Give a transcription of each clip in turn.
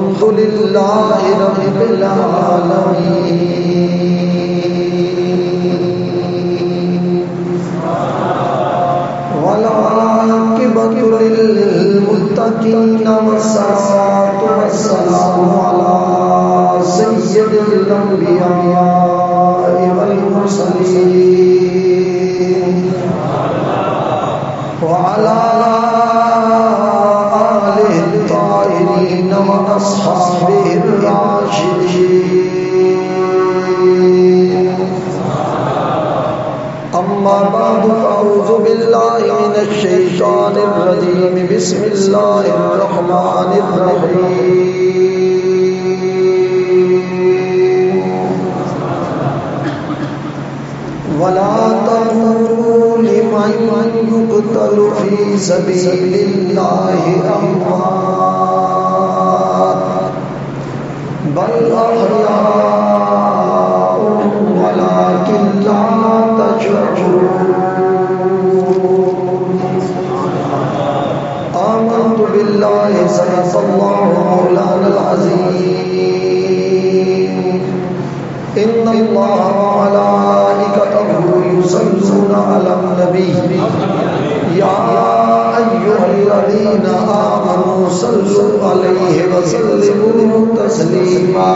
الحمد لله رب العالمين والعاقبة للمتقين والصلاة والسلام على سيد الأنبياء والمرسلين وعلى آله الطاهرين وأصحابه الراشدين أما بعد فأعوذ بالله من الشيطان الرجيم بسم الله الرحمن الرحيم ولا تقولوا لمن يقتل في سبيل الله أموات بل أحياء ولكن لا تشعرون آمنت بالله صدق الله مولانا العظيم إن الله وملائكته يصلون على النبي يا أيها الذين آمنوا صلوا عليه وسلموا تسليما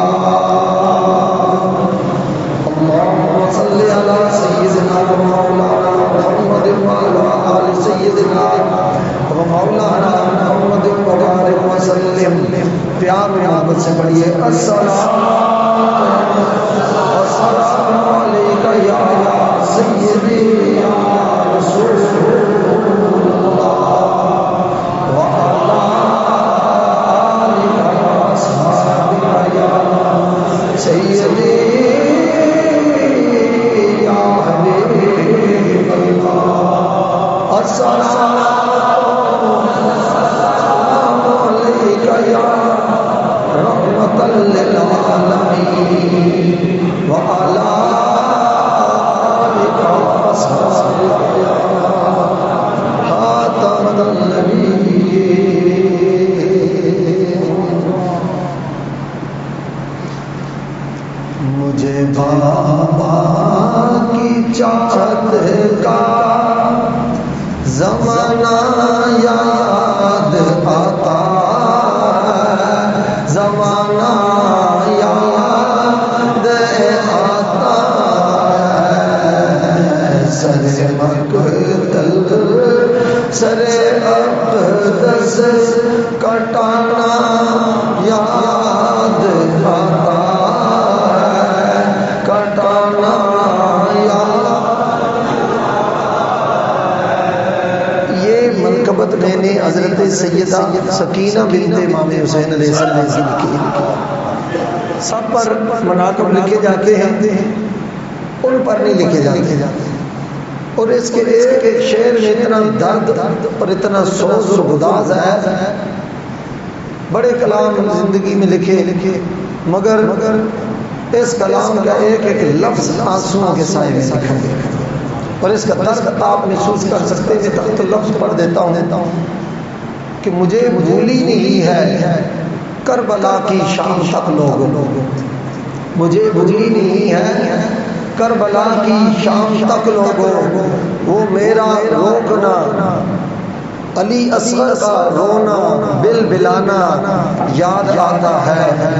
اللهم صل على سيدنا ومولانا محمد وعلى آل سيدنا ومولانا محمد وبارك وسلم پیار و محبت سے پڑھیے السلام علیک یا سیدی یا رسول اللہ وعلی آلک یا اصحابک یا سیدی یا حبیب اللہ السلام علیک یا رحمت للعالمین وعلی آلک وصحبک یا خاتم النبیین مجھے بابا کی چاہت کا زمانہ یاد آتا ہے زمانہ یاد آتا ہے سر مقتل سر اقدس کٹانا یاد آتا ہے کٹانا منقبت میں نے حضرت سیدہ سکینہ بنت امام حسین علیہ السلام کی لکھی سب پر مناقب لکھے جاتے ہیں ان پر نہیں لکھے جاتے اور اس کے ایک شعر میں اتنا درد اور اتنا سوز و گداز ہے بڑے کلام زندگی میں لکھے مگر اس کلام کا ایک ایک لفظ آنسوؤں کے سائے میں لکھا گیا اور اس کا درد آپ محسوس کر سکتے ہیں تو لفظ پڑھ دیتا ہوں کہ مجھے بھولی نہیں ہے کربلا کی شام تک لوگوں مجھے بھولی نہیں ہے کربلا کی شام تک لوگوں وہ میرا روکنا علی اصغر کا رونا بل بلانا یاد آتا ہے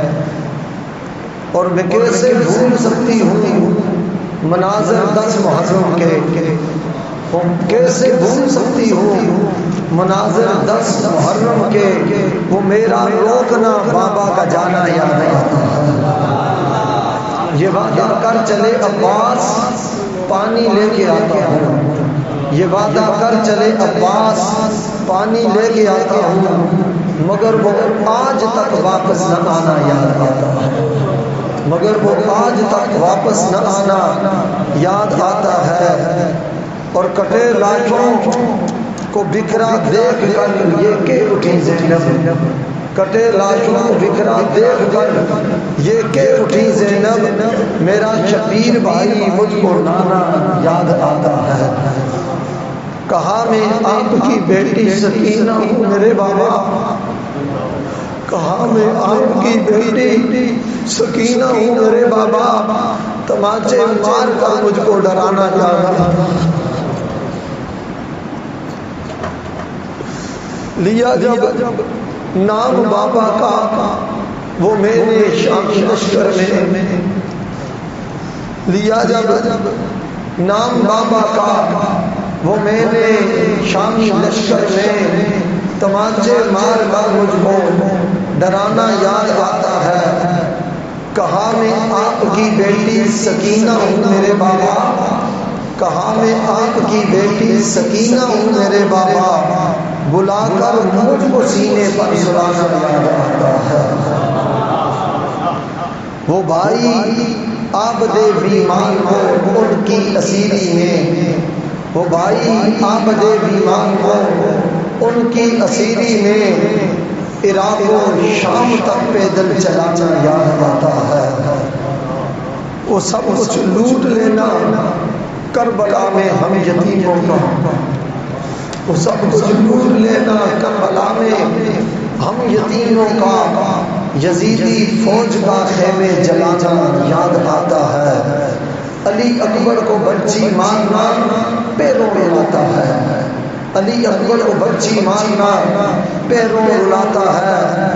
اور میں کیسے بھول سکتی ہوں مناظر 10 محرم کے کیسے بھول سکتی ہوں مناظر 10 محرم کے وہ میرا روکنا بابا کا جانا یاد آتا ہے یہ وعدہ کر چلے عباس پانی لے کے آتا ہوں یہ وعدہ کر چلے عباس پانی لے کے آتا ہوں مگر وہ آج تک واپس نہ آنا یاد آتا ہے مگر وہ آج تک واپس نہ آنا یاد آتا ہے اور کٹے لاٹھوں کو بکھرا دیکھ کر یہ کہ اٹھی زینب کٹے لاٹھوں کو بکھرا دیکھ کر یہ کہ اٹھی زینب میرا شبیر بھائی مجھ کو نانا یاد آتا ہے کہا میں آپ کی بیٹی سکینہ ہوں میرے بابا کہا میں آپ کی بیٹی سکینہ ہوں میرے بابا، تماچے مار کر مجھ کو ڈرانا چاہتا لیا جب نام بابا کا وہ میں نے شام لشکر میں لیا، جب نام بابا کا وہ میں نے شام لشکر میں تماچے مار کر مجھ کو ڈرانا یاد آتا ہے، کہا میں آپ کی بیٹی سکینہ ہوں میرے بابا، کہا میں آپ کی بیٹی سکینہ ہوں میرے بابا، بلا کر مجھ کو سینے پر سلانا یاد آتا ہے۔ وہ بھائی عابد بیمان ہو ان کی اسیری میں، وہ بھائی عابد بیمان ہو ان کی اسیری میں، عراق و شام تک پیدل چلانا یاد آتا ہے۔ وہ سب کچھ لوٹ لینا کربلا میں ہم یتیموں کا، وہ سب کچھ لوٹ لینا کربلا میں ہم یتیموں کا، یزیدی فوج کا خیمے جلانا یاد آتا ہے۔ علی اکبر کو بچی مارنا پیروں میں لاتا ہے، علی اکبر کو بچی مارنا پیروں میں لاتا ہے،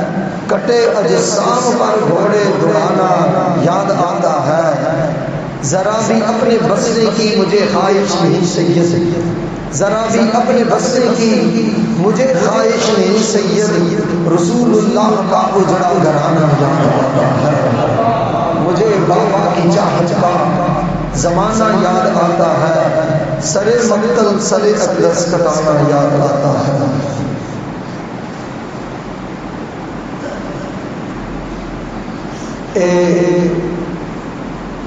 کٹے اجسام پر گھوڑے دوڑانا یاد آتا ہے۔ ذرا بھی اپنے بسنے کی مجھے خواہش نہیں سید، ذرا بھی اپنے بسنے کی مجھے خواہش نہیں سید، رسول اللہ کا اجڑا گھرانہ یاد آتا ہے، مجھے بابا کی چاہت کا زمانہ یاد آتا ہے، سر مقتل سر اقدس کٹانا یاد آتا ہے۔ اے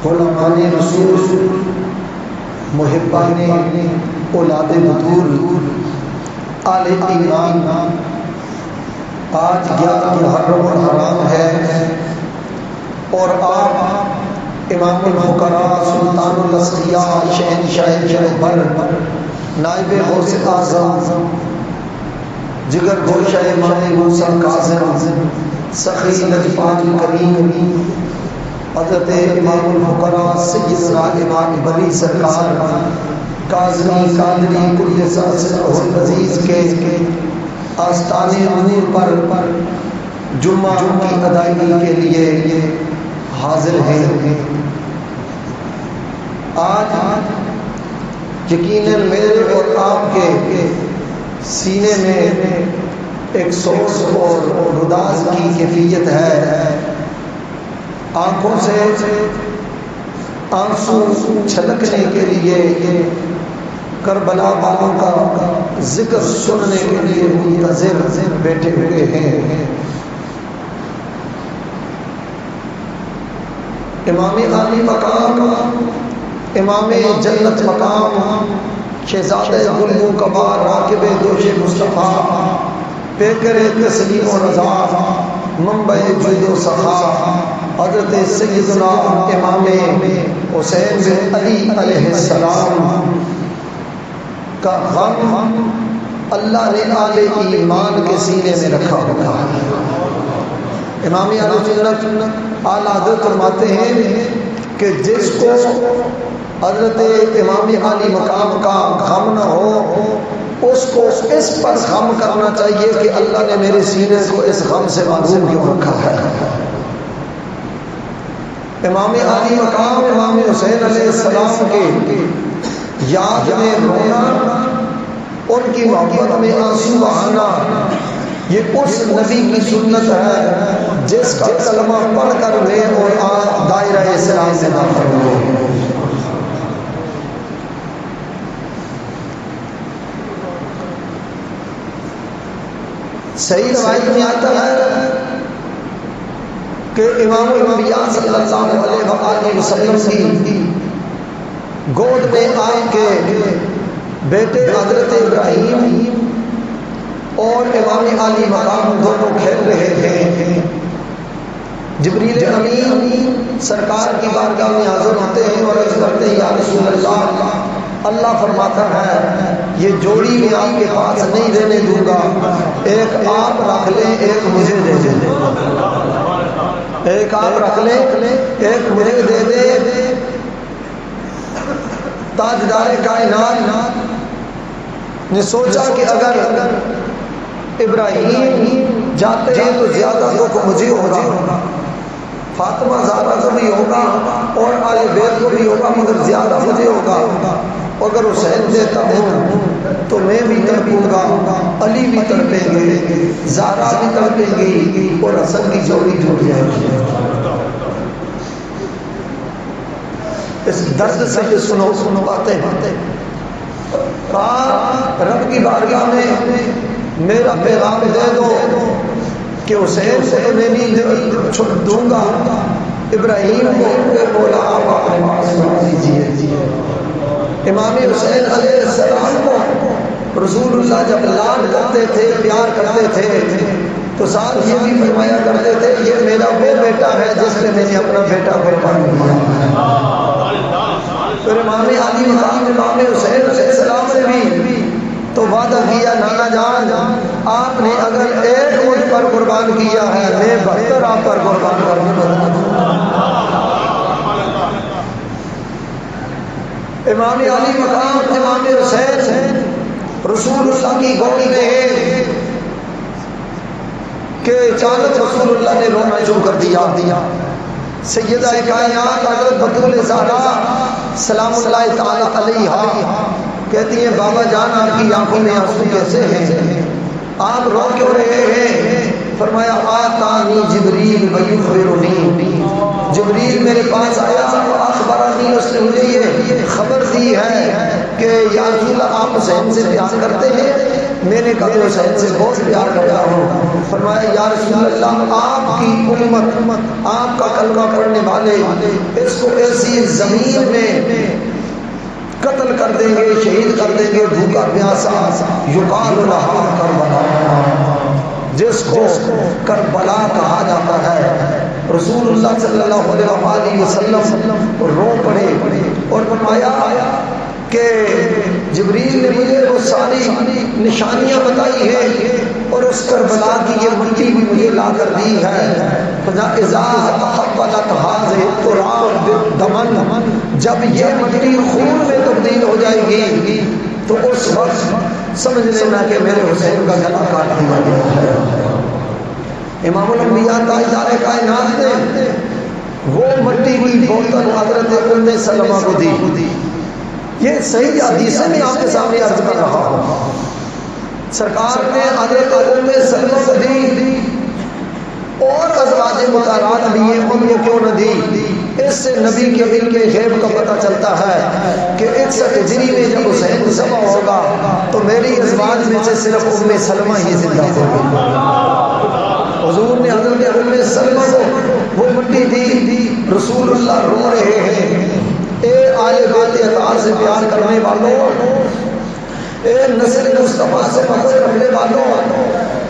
علماء رسول، محبان اولاد بطول، آل ایمان، آج 11 محرم الحرام ہے اور آپ امام الفقراء سلطان الاسقیاء شہنشاہ شہبر نائب غوث اعظم جگر گوشہ امام موسیٰ کاظم سخی نجفان کریم حضرت امام الفقراء سیدنا امام بلی سرکار کاظمی قادری قدس سرہ العزیز کے آستان نور پر جمعہ کی ادائیگی کے لیے حاضر ہیں۔ آج یقیناً میرے اور آپ کے سینے میں ایک سوز اور گداز کی کیفیت ہے، آنکھوں سے آنسو چھلکنے کے لیے کربلا والوں کا ذکر سننے کے لیے منتظر بیٹھے ہوئے ہیں۔ امام عالی مقام، امام جنت مقام، شہزادہ گلو کبار راکب دوش مصطفیٰ، پیکر تسلیم و رضا، منبع جود و سخا، حضرت سیدنا امام حسین بن علی علیہ السلام کا غم اللہ نے آل ایمان کے سینے میں رکھا ہوا ہے۔ امام اہل سنت اعلیٰ حضرت فرماتے ہیں کہ جس کو حضرت امام عالی مقام کا غم نہ ہو، اس کو اس پر غم کرنا چاہیے کہ اللہ نے میرے سینے کو اس غم سے معصوم کیوں رکھا ہے۔ امام عالی مقام امام حسین علیہ السلام کے یاد میں رونا، ان کی محبت میں آنسو بہانا، یہ اس نبی کی سنت ہے جس کا کلمہ پڑھ کر میں اور دائرہ اسلام سے داخل ہوئے۔ صحیح روایت میں آتا ہے کہ امام الانبیاء صلی اللہ علیہ وآلہ وسلم کی گود میں آئے کہ بیٹے حضرت ابراہیم اور امام عالی مقام دونوں کھیل رہے تھے۔ جبریل امین سرکار کی بارگاہ میں حاضر ہوتے ہیں اور عرض کرتے ہیں یا رسول اللہ اللہ فرماتا ہے یہ جوڑی میں آپ کے پاس نہیں رہنے دوں گا، ایک آپ رکھ لیں ایک مجھے دے دیں، ایک آپ رکھ لیں ایک مجھے دے دیں۔ تاجدار کائنات نے سوچا کہ اگر ابراہیم جاتے ہیں تو زیادہ دکھ مجھے ہوگا، فاطمہ زہرا کو بھی ہوگا اور آل بیت کو بھی ہوگا، مگر زیادہ مجھے ہوگا۔ اگر حسین دیتا ہوں تو میں بھی تڑپوں گا، علی بھی تڑپیں گے، زہرا بھی تڑپیں گی اور حسن کی جوڑی ٹوٹ جائے گی۔ اس درد سے یہ سنو باتیں کہا رب کی بارگاہ میں میرا پیغام دے دو کہ حسین سے تو میں نہیں چھوڑ دوں گا، ابراہیم کو مولا آپ اپنے پاس بنا دیجیے۔ امام حسین علیہ السلام کو رسول اللہ جب لاد کرتے تھے، پیار کرتے تھے تو ساتھ یہ بھی فرمایا کرتے تھے یہ میرا وہ بیٹا ہے جس نے میں نے اپنا بیٹا قربان کیا۔ پھر امام علی مقام امام حسین علیہ السلام نے بھی تو وعدہ کیا نانا جان آپ نے اگر ایک مجھ پر قربان کیا ہے میں 72 آپ پر قربان کرنے بدلا دوں۔ امام علی مقام امام حسین رسول اللہ کی گود میں ہے کہ اچانک رسول اللہ نے رونا شروع کر دیا۔ سیدہ کائنات حضرت بطول زہرا سلام اللہ تعالی علیہا کہتی ہیں بابا جان آپ کی آنکھوں میں آنسو کیسے ہیں، آپ رو کیوں رہے ہیں؟ فرمایا آتانی جبریل ویخبرنی، جبریل میرے پاس آیا اخبرنی، اس نے مجھے یہ خبر دی ہے کہ یا رسول اللہ آپ حسین سے پیار کرتے ہیں؟ میں نے کہا حسین سے بہت پیار کرتا ہوں۔ فرمایا یا رسول اللہ آپ کی امت آپ کا کلمہ پڑھنے والے اس کو ایسی زمین میں قتل کر دیں گے، شہید کر دیں گے، بھوکا پیاسا، یقال لہا کربلا، جس کو کربلا کہا جاتا ہے۔ رسول اللہ صلی اللہ علیہ وسلم رو پڑے اور فرمایا کہ جبریل نے مجھے وہ ساری نشانیاں بتائی ہیں اور اس کربلا کی یہ مٹی بھی مجھے لا کر دی ہے۔ جب یہ مٹی خون میں تبدیل ہو جائے گی تو اس وقت سمجھ لینا کہ میرے حسین کا گلا کاٹ دیا گیا ہے۔ امام الانبیاء تاجدار کائنات نے وہ مٹی کی بوتل حضرت ام سلمہ کو دی۔ یہ صحیح حدیث میں آپ کے سامنے عرض کر رہا ہوں، سرکار نے حضرت ام سلمہ کو دی اور ازواج مطہرات بھی یہ ان کو کیوں نہ دی؟ اس سے نبی کے علم کے غیب کا پتہ چلتا ہے کہ 61 ہجری میں جب حسین ذبح ہوگا تو میری ازواج میں سے صرف ام سلمہ ہی زندہ ہوگی۔ حضور نے حضرت ام سلمہ کو وہ مٹی دی۔ رسول اللہ رو رہے ہیں اے آل بیت اطہار سے پیار کرنے والوں، اے نسل مصطفیٰ سے محبت رکھنے والوں،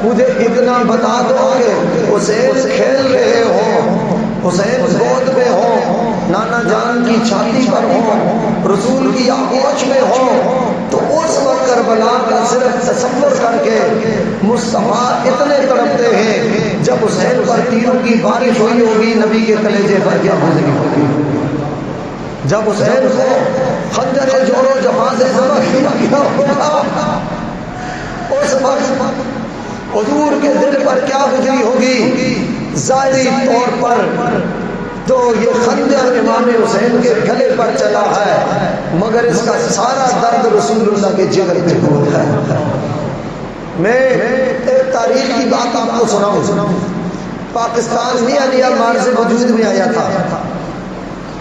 مجھے اتنا بتا دو کہ حسین کھیل رہے ہو، حسین گود میں ہو، نانا جان کی چھاتی پر ہو، رسول کی آغوش میں ہو، تو اس وقت کربلا کا صرف تصور کر کے مصطفیٰ اتنے تڑپتے ہیں جب حسین پر تیروں کی بارش ہوئی ہوگی نبی کے کلیجے پر کیا گزری ہوگی۔ جب حسین کو خنجر جوڑو جہاں سے ذبح کیا گیا ہوگا اس وقت حضور کے دل پر کیا گزری ہوگی؟ ظاہری طور پر تو یہ خنجر امام حسین کے گلے پر چلا ہے مگر اس کا سارا درد رسول اللہ کے جگر پہ موجود ہے۔ میں ایک تاریخ کی بات آپ کو سناؤں، پاکستان میاں علیہ مارز وجود میں آیا تھا،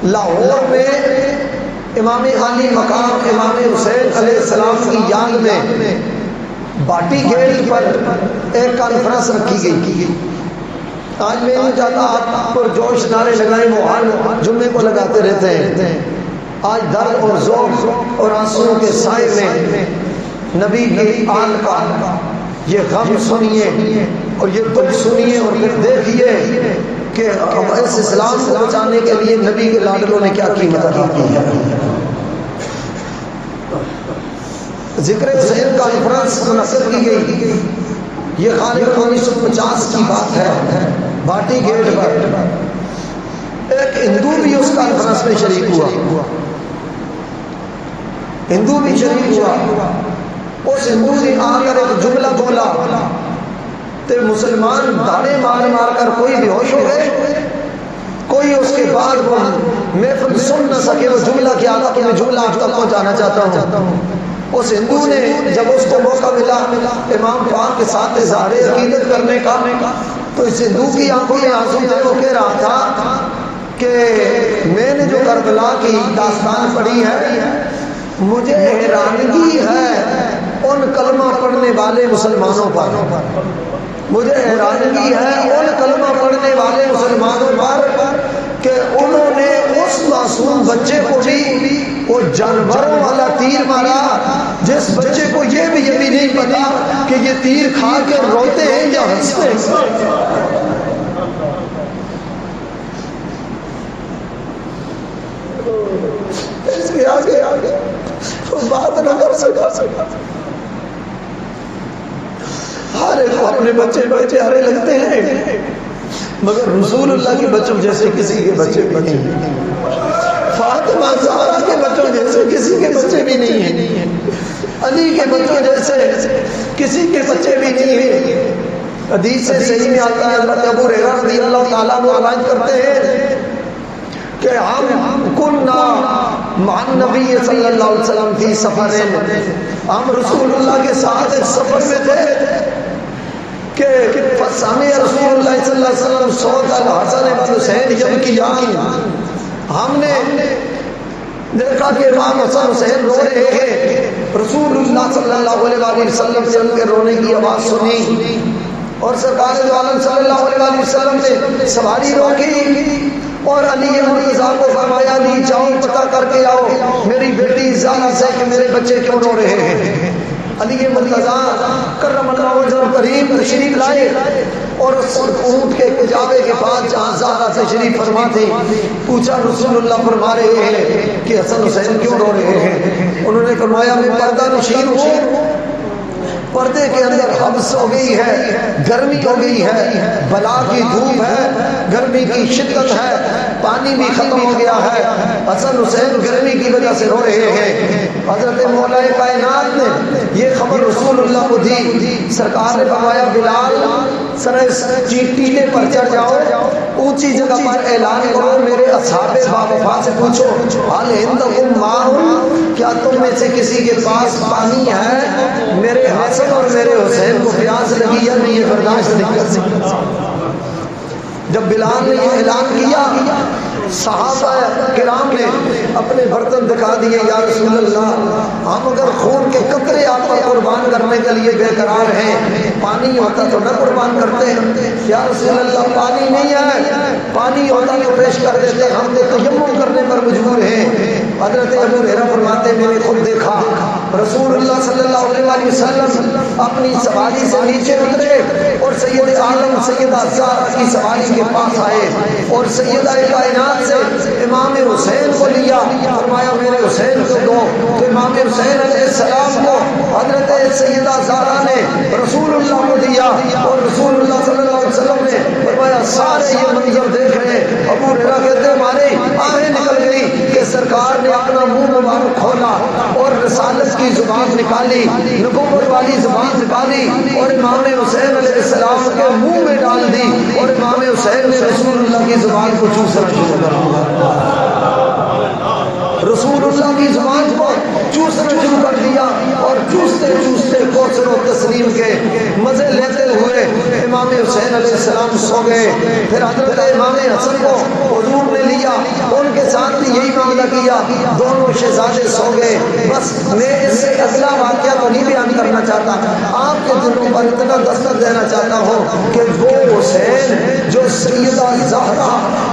لاہور میں امام علی مقام امام حسین علیہ السلام کی یاد میں باٹی گیٹ پر ایک کانفرنس رکھی گئی۔ آج میں نہیں چاہتا آپ پر جوش نعرے لگائیں، وہ ہر جمعے کو لگاتے رہتے ہیں۔ آج درد اور ذوق اور آنسوؤں کے سائے میں نبی کی آل کا یہ غم سنیے اور یہ دکھ سنیے اور پھر دیکھیے کہ اس اسلام کو بچانے کے لیے نبی کے لاڈلوں نے کیا قیمت ادا کی ہے۔ ذکر حسین کانفرنس منعقد کی گئی. یہ غالباً 1950 کی بات ہے. بھاٹی گیٹ پر ایک ہندو بھی اس کانفرنس میں شریک ہوا. ہندو بھی شریک ہوا. اس ہندو نے آ کر ایک جملہ بولا تو مسلمان داڑے مار مار کر کوئی بے ہوش ہو گئے. کوئی اس کے بعد وہ محفل سن نہ سکے. وہ جملہ کیا تھا کہ میں جملہ آپ تک پہنچانا چاہتا ہوں. اس ہندو نے جب اس کو موقع ملا امام پاک کے ساتھ اظہار عقیدت کرنے کا تو اس ہندو کی آنکھوں میں آنسو تھے. وہ کہہ رہا تھا کہ میں نے جو کربلا کی داستان پڑھی ہے مجھے حیرانگی ہے ان کلمہ پڑھنے والے مسلمانوں پر. مجھے حیرانگی ہے ان کلمہ پڑھنے والے مسلمانوں پر کہ انہوں نے اس معصوم بچے کو بھی وہ جانوروں والا تیر مارا جس بچے کو یہ بھی نہیں پتا کہ یہ تیر کھا کے روتے ہیں یا ہنستے ہیں. اس کے آگے بات نہ کر سکا. ہر ایک اپنے بچے پیارے لگتے ہیں مگر رسول اللہ کے بچوں جیسے کسی کے بچے بھی نہیں. فاطمہ زہرا کے بچوں جیسے کسی کے بچے بھی نہیں ہیں. علی کے بچوں جیسے کسی کے بچے بھی نہیں ہیں. حدیث سے صحیح میں آتا ہے حضرت ابو ہریرہ رضی اللہ تعالیٰ عنہ روایت کرتے ہیں کہ ہم کننا مع النبی صلی اللہ علیہ وسلم فی سفر. ہم رسول اللہ کے ساتھ ایک سفر میں تھے کہ فسمع رسول اللہ صلی اللہ علیہ وسلم صوت الحسن والحسین یبکیان. ہم نے دیکھا کہ امام حسن حسین رو رہے ہیں. رسول اللہ صلی اللہ علیہ وسلم سے ان کے رونے کی آواز سنی اور سرکار دو عالم صلی اللہ علیہ وسلم نے سواری روکی اور علی مرتضیٰ کو فرمایا علی جاؤ پتہ کر کے آؤ میری بیٹی زارا سے کہ میرے بچے کیوں رو رہے ہیں. علی مرتضیٰ کرم اللہ وجہہ کریم تشریف لائے اور اس اونٹ کے کجاوے کے پاس جہاں زہرا تشریف فرما تھی پوچھا رسول اللہ فرما رہے ہیں کہ حسن حسین کیوں رو رہے ہیں. انہوں نے فرمایا میں پردہ نشین ہوں. پردے کے اندر حبس ہو گئی ہے, گرمی ہو گئی ہے, بلا کی دھوپ ہے, گرمی کی شدت ہے, پانی بھی ختم ہو گیا ہے. حسن حسین گرمی کی وجہ سے رو رہے ہیں. حضرت مولا کائنات نے یہ خبر رسول اللہ کو دی. سرکار نے فرمایا بلال ٹیلے پر چڑھ جاؤ, اونچی جگہ پر اعلان کرو, میرے اصحاب باوفا سے پوچھو حال عندکم ماء, کیا تم میں سے کسی کے پاس پانی ہے؟ میرے حسن اور میرے حسین کو پیاس لگی یا نہیں, یہ برداشت نہیں کر سکتا. جب بلال نے یہ اعلان کیا صحابہ کرام نے اپنے برتن دکھا دیے, یا رسول اللہ ہم اگر خون کے قطرے آپ پر قربان کرنے کے لیے بے قرار ہیں, پانی ہوتا تو نہ قربان کرتے. یا رسول اللہ پانی نہیں ہے, پانی ہوتا تو پیش کر دیتے, ہم تو تیمم کرنے پر مجبور ہیں. حضرت ابو ہریرہ فرماتے میں نے خود دیکھا رسول اللہ صلی اللہ علیہ وسلم اپنی سواری سے نیچے اترے اور سید عالم سیدہ زہرا کی سواری کے پاس آئے اور سیدہ کائنات سے امام حسین کو لیا. فرمایا میرے حسین کو دو. تو امام حسین علیہ السلام کو حضرت سیدہ زہرا نے رسول اللہ کو دیا اور رسول اللہ صلی اللہ علیہ وسلم نے فرمایا سارے یہ منظر دیکھ رہے ہیں. ابو ہریرہ کہتے ہماری آنکھیں نکل گئی کہ سرکار نے اپنا منہ مبارک کھولا اور رسالت کی زبان نکالی, نبوت والی زبان نکالی اور امام حسین علیہ السلام کے منہ میں ڈال دی اور امام حسین نے رسول اللہ کی زبان کو چوسنا شروع کر دیا. رسول اللہ کی زبان کو چوسنا شروع کر دیا اور چوستے چوستے کوثر و تسلیم کے مزے لیتے ہوئے امام حسین علیہ السلام سو گئے. پھر حضرت امام حسن کو حضور نے لیا, ان کے ساتھ بھی یہی معاملہ کیا, دونوں شہزادے سو گئے. بس میں اس سے اگلا واقعہ تو نہیں بیان کرنا چاہتا, آپ کے دلوں پر اتنا دستک دینا چاہتا ہوں کہ وہ حسین جو سیدہ زہرا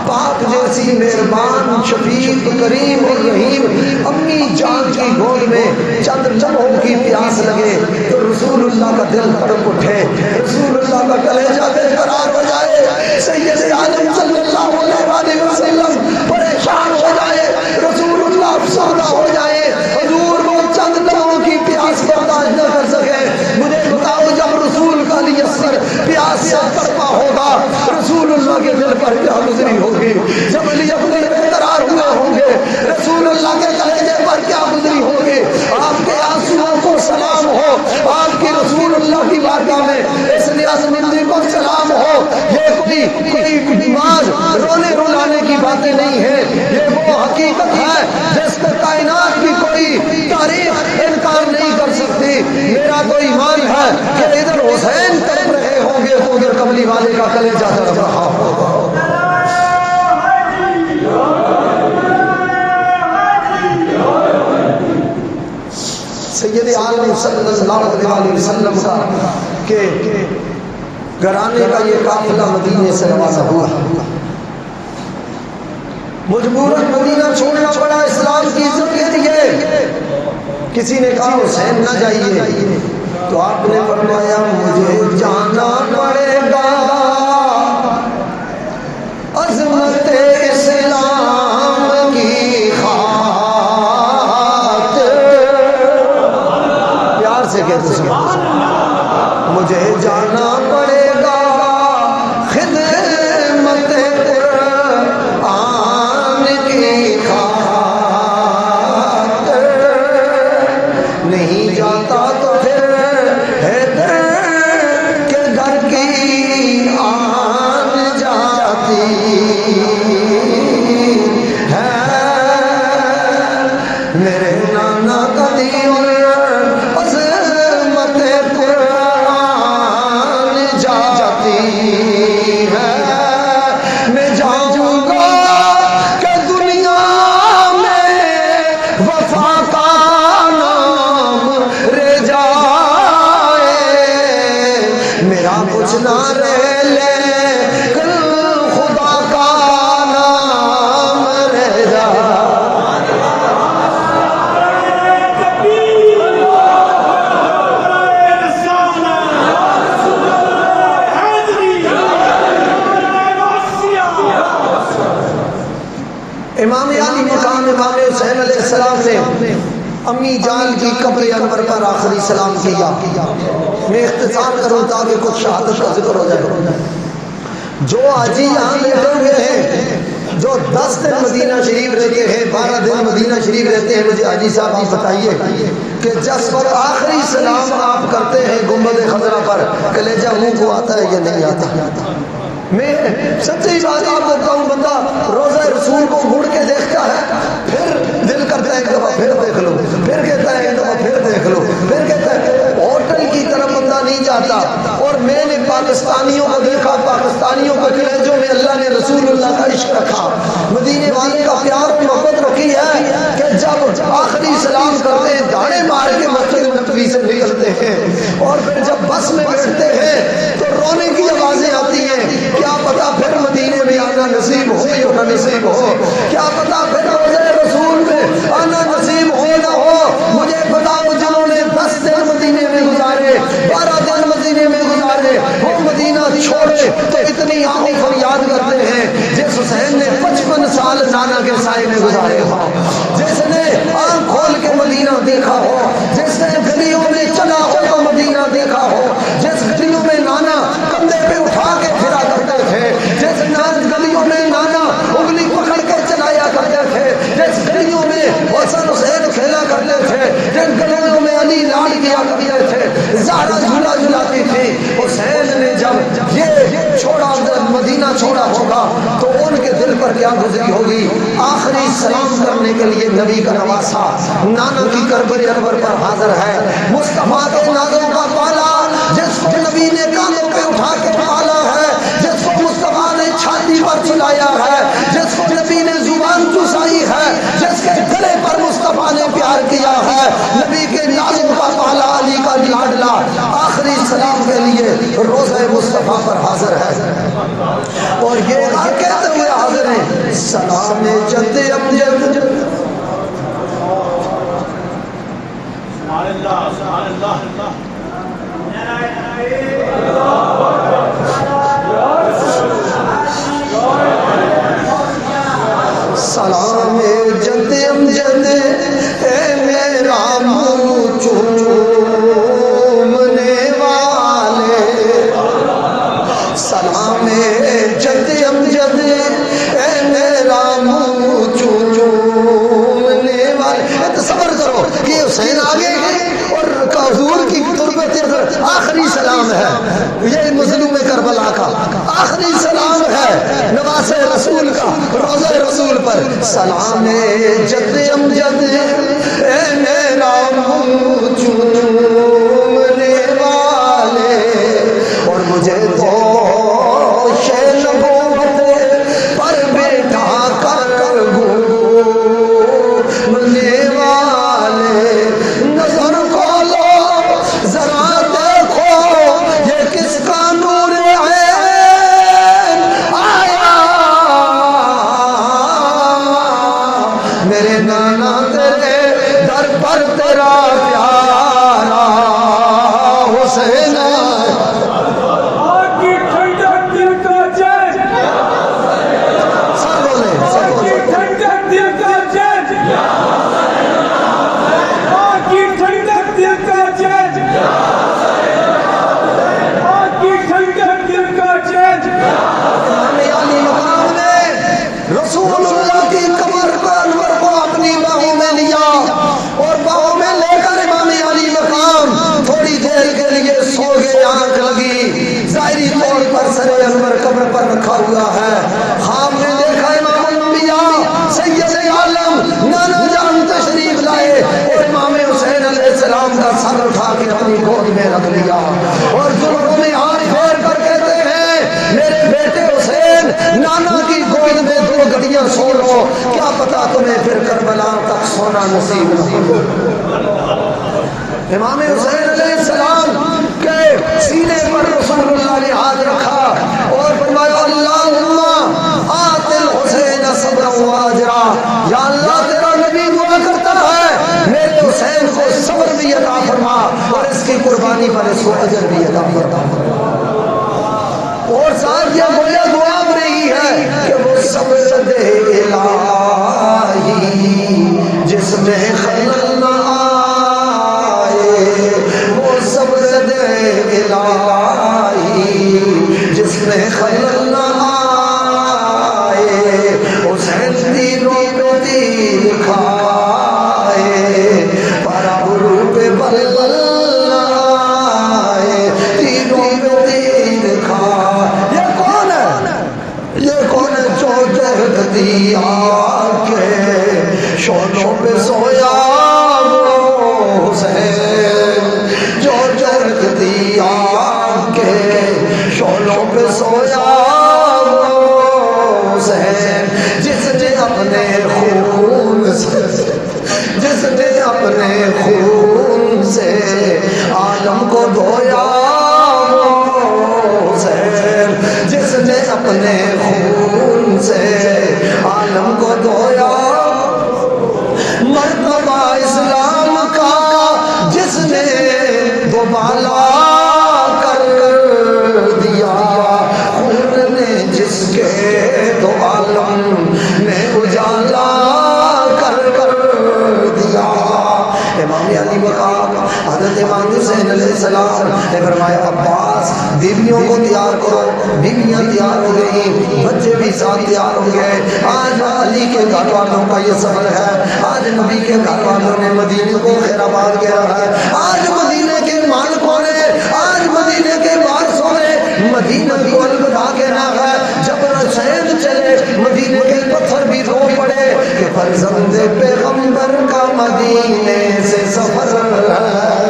پاک جیسی مہربان شفیق کریم اور رحیم امی جان کی گود میں چند لمحوں کی پیاس لگے تو رسول اللہ کا دل تڑپ اٹھے, رسول اللہ کا کلیجہ بے قرار ہو جائے, سید عالم صلی اللہ علیہ وسلم پریشان ہو جائے, رسول اللہ افسردہ ہو جائے. حضور وہ چند لمحوں کی پیاس پر اللہ کی بارگاہ میں، اس لیے عظمتی کو سلام ہو۔ یہ کوئی باز رونے رلانے کی باتیں نہیں ہے، یہ وہ حقیقت ہے جس پر کائنات کی کوئی تاریخ انکار نہیں کر سکتی۔ میرا تو ایمان ہے کہ ادھر حسین تڑپ رہے ہوں گے تو ادھر کملی والے کا کلیجہ تڑپ رہا ہوگا۔ سید عالم صلی اللہ علیہ وسلم کا کہ گھرانے کا یہ قافلہ مدینے سے روانہ ہوا، مجبوراً مدینہ چھوڑنا پڑا اسلام کی عزت کے لیے۔ کسی نے کہا حسین نہ جائیے، تو آپ نے فرمایا مجھے جانا پڑے گا، عظمت اسلام کی کہتے ہیں مجھے جانا پڑے گا، خدمت قرآن کی خاطر، نہیں جاتا تو پھر حیدر کے گھر کی آن جاتی ہے، میرے نانا کا دیور امام علی مقام امام حسین علیہ السلام نے امی جان کی قبر انور پر آخری سلام کیا۔ میں اختصار کروں تاکہ کچھ شہادت کا ذکر ہو جائے۔ جو حاجی یہاں بیٹھے ہوئے ہیں، جو 10 دن مدینہ شریف رہتے ہیں، 12 دن مدینہ شریف رہتے ہیں، مجھے حاجی صاحب آپ بتائیے کہ جس پر آخری سلام آپ کرتے ہیں گنبد خضرا پر، کلیجہ منہ کو آتا ہے یا نہیں آتا؟ میں سچی بات آپ کو کہوں، بندہ روزہ رسول کو گھڑ کے دیکھتا ہے، پھر دل کرتا ہے ایک دفعہ پھر دیکھ لو، پھر کہتا ہے ایک دفعہ پھر دیکھ لو، پھر کہتا ہے ہوٹل کی طرف بندہ نہیں جاتا۔ اور میں نے پاکستانیوں کو دیکھا، پاکستانیوں کے کلیجوں میں اللہ نے رسول اللہ کا عشق رکھا، مدینے والے کا پیار و محبت رکھی ہے کہ جب آخری سلام کرتے ہیں دھاڑے مار کے مسجد نبوی سے نکلتے ہیں، اور پھر جب بس میں بیٹھتے ہیں تو رونے کی آوازیں آتی ہیں، کیا پتا پھر مدینے میں آنا نصیب ہو یا نہ نصیب ہو، کیا پتا پھر روزہ رسول میں آنا نصیب ہو نہ ہو۔ مجھے پتا جنہوں نے 10 دن مدینے میں گزارے، 12 دن مدینے میں گزارے، وہ مدینہ چھوڑے تو اتنی آنکھوں فریاد کرتے ہیں جس حسین نے 55 سال نانا کے سائے میں گزارے ہو، جس نے آنکھ کھول کے مدینہ دیکھا ہو، جس نے گلیوں میں چلا ہو تو مدینہ دیکھا ہو، جس گلیوں میں نانا کندھے پہ اٹھا کے پھرا کرتے تھے، جس گلیوں میں نانا انگلی پکڑ کے چلایا کرتے تھے، جس گلیوں میں حسن حسین کھیلا کرتے تھے، جن گلیوں میں علی لاڑ کیا کرتے تھے، زہرا جھولا جھلاتی تھی، حسین نے جب یہ چھوڑا مدینہ چھوڑا ہوگا تو ان کے دل پر کیا گزری ہوگی۔ آخری سلام کرنے کے لیے نبی کا نواسا نانا کی قبر انور پر حاضر ہے، مصطفیٰ کے نازوں کا پالا جس کو نبی نے کانوں پہ اٹھا کے پالا ہے، جس کو مصطفیٰ نے چھاتی پر چلایا ہے، جس کو نبی نے زبان چسائی ہے، جس کے گلے پر مصطفیٰ نے پیار کیا ہے، نبی کے نازوں کا پالا علی کا لاڈلا آخری سلام کے لیے روضہ مصطفیٰ پر حاضر ہے، اور یہ کہتے ہوئے حاضر ہیں سلام جد امجد۔ سلام جد امجد اے میرا منہ چومنے والے، سلام جد امجد اے میرا منہ چومنے والے۔ تصور کرو کہ حسین آگے اور حضور کی ہے، یہ مظلوم کربلا کا آخری سلام ہے نواز رسول کا روضہ رسول پر. سلام جد امجد اے میرا منہ چومنے والے، اور مجھے تو نبوت پر بیٹھا کر گھومنے والے. نظر کھولو ذرا دیکھو یہ کس کا نور عین آیا. میرے نانا تیرے در پر تیرا پیارا حسین رسول اللہ کی کمر کو انور کو اپنی باہوں میں لیا اور باہوں میں لے کر امام علی مقام تھوڑی دیر کے لیے سو گئے. آنکھ لگی ظاہری طور پر سر انور قبر پر رکھا ہوا ہے. خواب میں دیکھا امام الانبیاء سید عالم نانا جان تشریف لائے اور امام حسین علیہ السلام کا سر اٹھا کے اپنی گود میں رکھ لیا اور زلفوں میں ہاتھ پھیر کر کہتے ہیں میرے بیٹے حسین نانا کی گود میں 2 گھڑیاں سو لو، کیا پتا تمہیں پھر کربلا تک سونا نصیب نہ ہو. امام حسین علیہ السلام کے سینے پر رسول اللہ نے ہاتھ رکھا اور فرمایا اللہم آت الحسین صبرا و اجرا. یا اللہ تیرا نبی دعا کرتا ہے میرے حسین کو صبر بھی عطا فرما اور اس کی قربانی پر اس کو اجر بھی عطا فرما. اور ساتھ یہ گویا دعا رہی ہے کہ وہ صبر دے الہی جس میں خلل نہ آئے، وہ صبر دے الہی جس میں خلل نہ آئے. حسین تیروں پہ تیر کھائے پر ابرو پہ بلبل نہ آئے. تیروں پہ تیر کھائے. یہ کون ہے جو جہد دیا کے شولوں پہ سویا وہ حسین، جو جہد دیا کے شولوں پہ سویا وہ حسین، جس نے اپنے خون سے عالم کو دھویا وہ حسین، جس نے اپنے خون سے عالم کو دھویا. مرتبہ اسلام کا جس نے دوبالا کر دیا، خون نے جس کے 2 عالم میں اجالا کر دیا. امام علی مقام حضرت امام حسین علیہ السلام نے فرمایا عباس بیویوں کو تیار کرو. بیویاں تیار ہو گئی، بچے بھی ساتھ تیار ہو گئے. آج علی کے گھر والوں کا یہ سفر ہے. آج نبی کے گھر والوں نے مدینے کو خیر آباد کیا ہے. آج مدینے کے مالکوں نے، آج مدینے کے وارثوں نے مدینہ کو الوداع کہنا ہے. جب حسین چلے مدینے کے پتھر بھی رو پڑے کہ فرزند پیغمبر کا مدینے سے سفر ہے.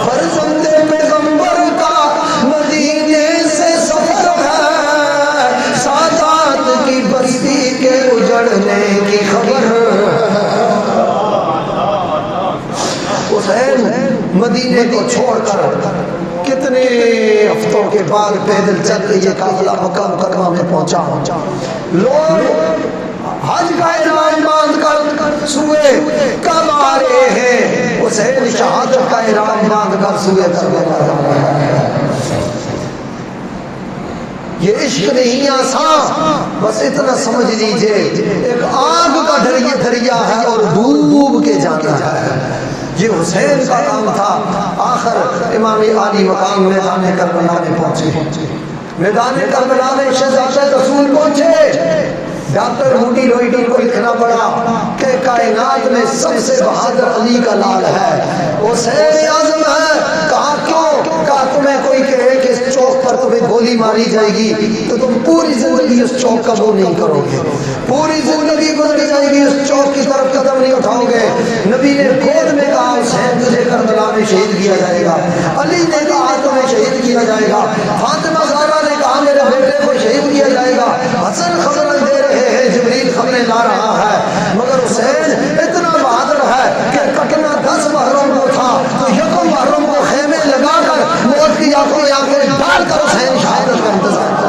فرزند پیغمبر کا مدینے سے سفر ہے. سادات کی بستی کے اجڑنے کی خبر. حسین مدینے کو چھوڑ کر کتنے ہفتوں کے بعد پیدل چل کے یہ قافلہ مکہ مکرمہ میں پہنچا. لوگ حج کا احرام باندھ کر سوئے کب آ رہے ہیں؟ حسین شہادت کا احرام باندھ کر سوئے یہ عشق نہیں آسان، بس اتنا سمجھ لیجئے ایک آگ کا دریا ہے اور ڈوب کے جانا ہے. یہ حسین کا کام تھا. آخر امام علی مقام میدان کربلا میں پہنچے. میدان کربلا میں شہزادہ رسول پہنچے. ڈاکٹر موڈی روئیڈی کو لکھنا پڑا کہ کائنات میں سب سے بہادر علی کا لال ہے، حسین اعظم ہے. کہا کیوں؟ کہا گولی ماری جائے گی تو تم پوری زندگی اس چوک کا وہ نہیں کرو گے، پوری زندگی گزر جائے گی اس چوک کی طرف قدم نہیں اٹھاؤ گے۔ نبی نے گود میں کہا حسین تجھے کربلا میں شہید کیا جائے گا، علی نے کہا تمہیں شہید کیا جائے گا، فاطمہ زہرا نے کہا میرے بیٹے کو شہید کیا جائے گا، حسن خبریں دے رہے ہیں، جبریل خبریں لا رہا ہے، مگر حسین اتنا بہادر ہے کہ کٹنا 10 محرم کو تھا تو یکم محرم کو خیمے لگا کر موت کی آنکھوں میں آنکھیں ڈال کر حسین شہادت کا انتظار کر۔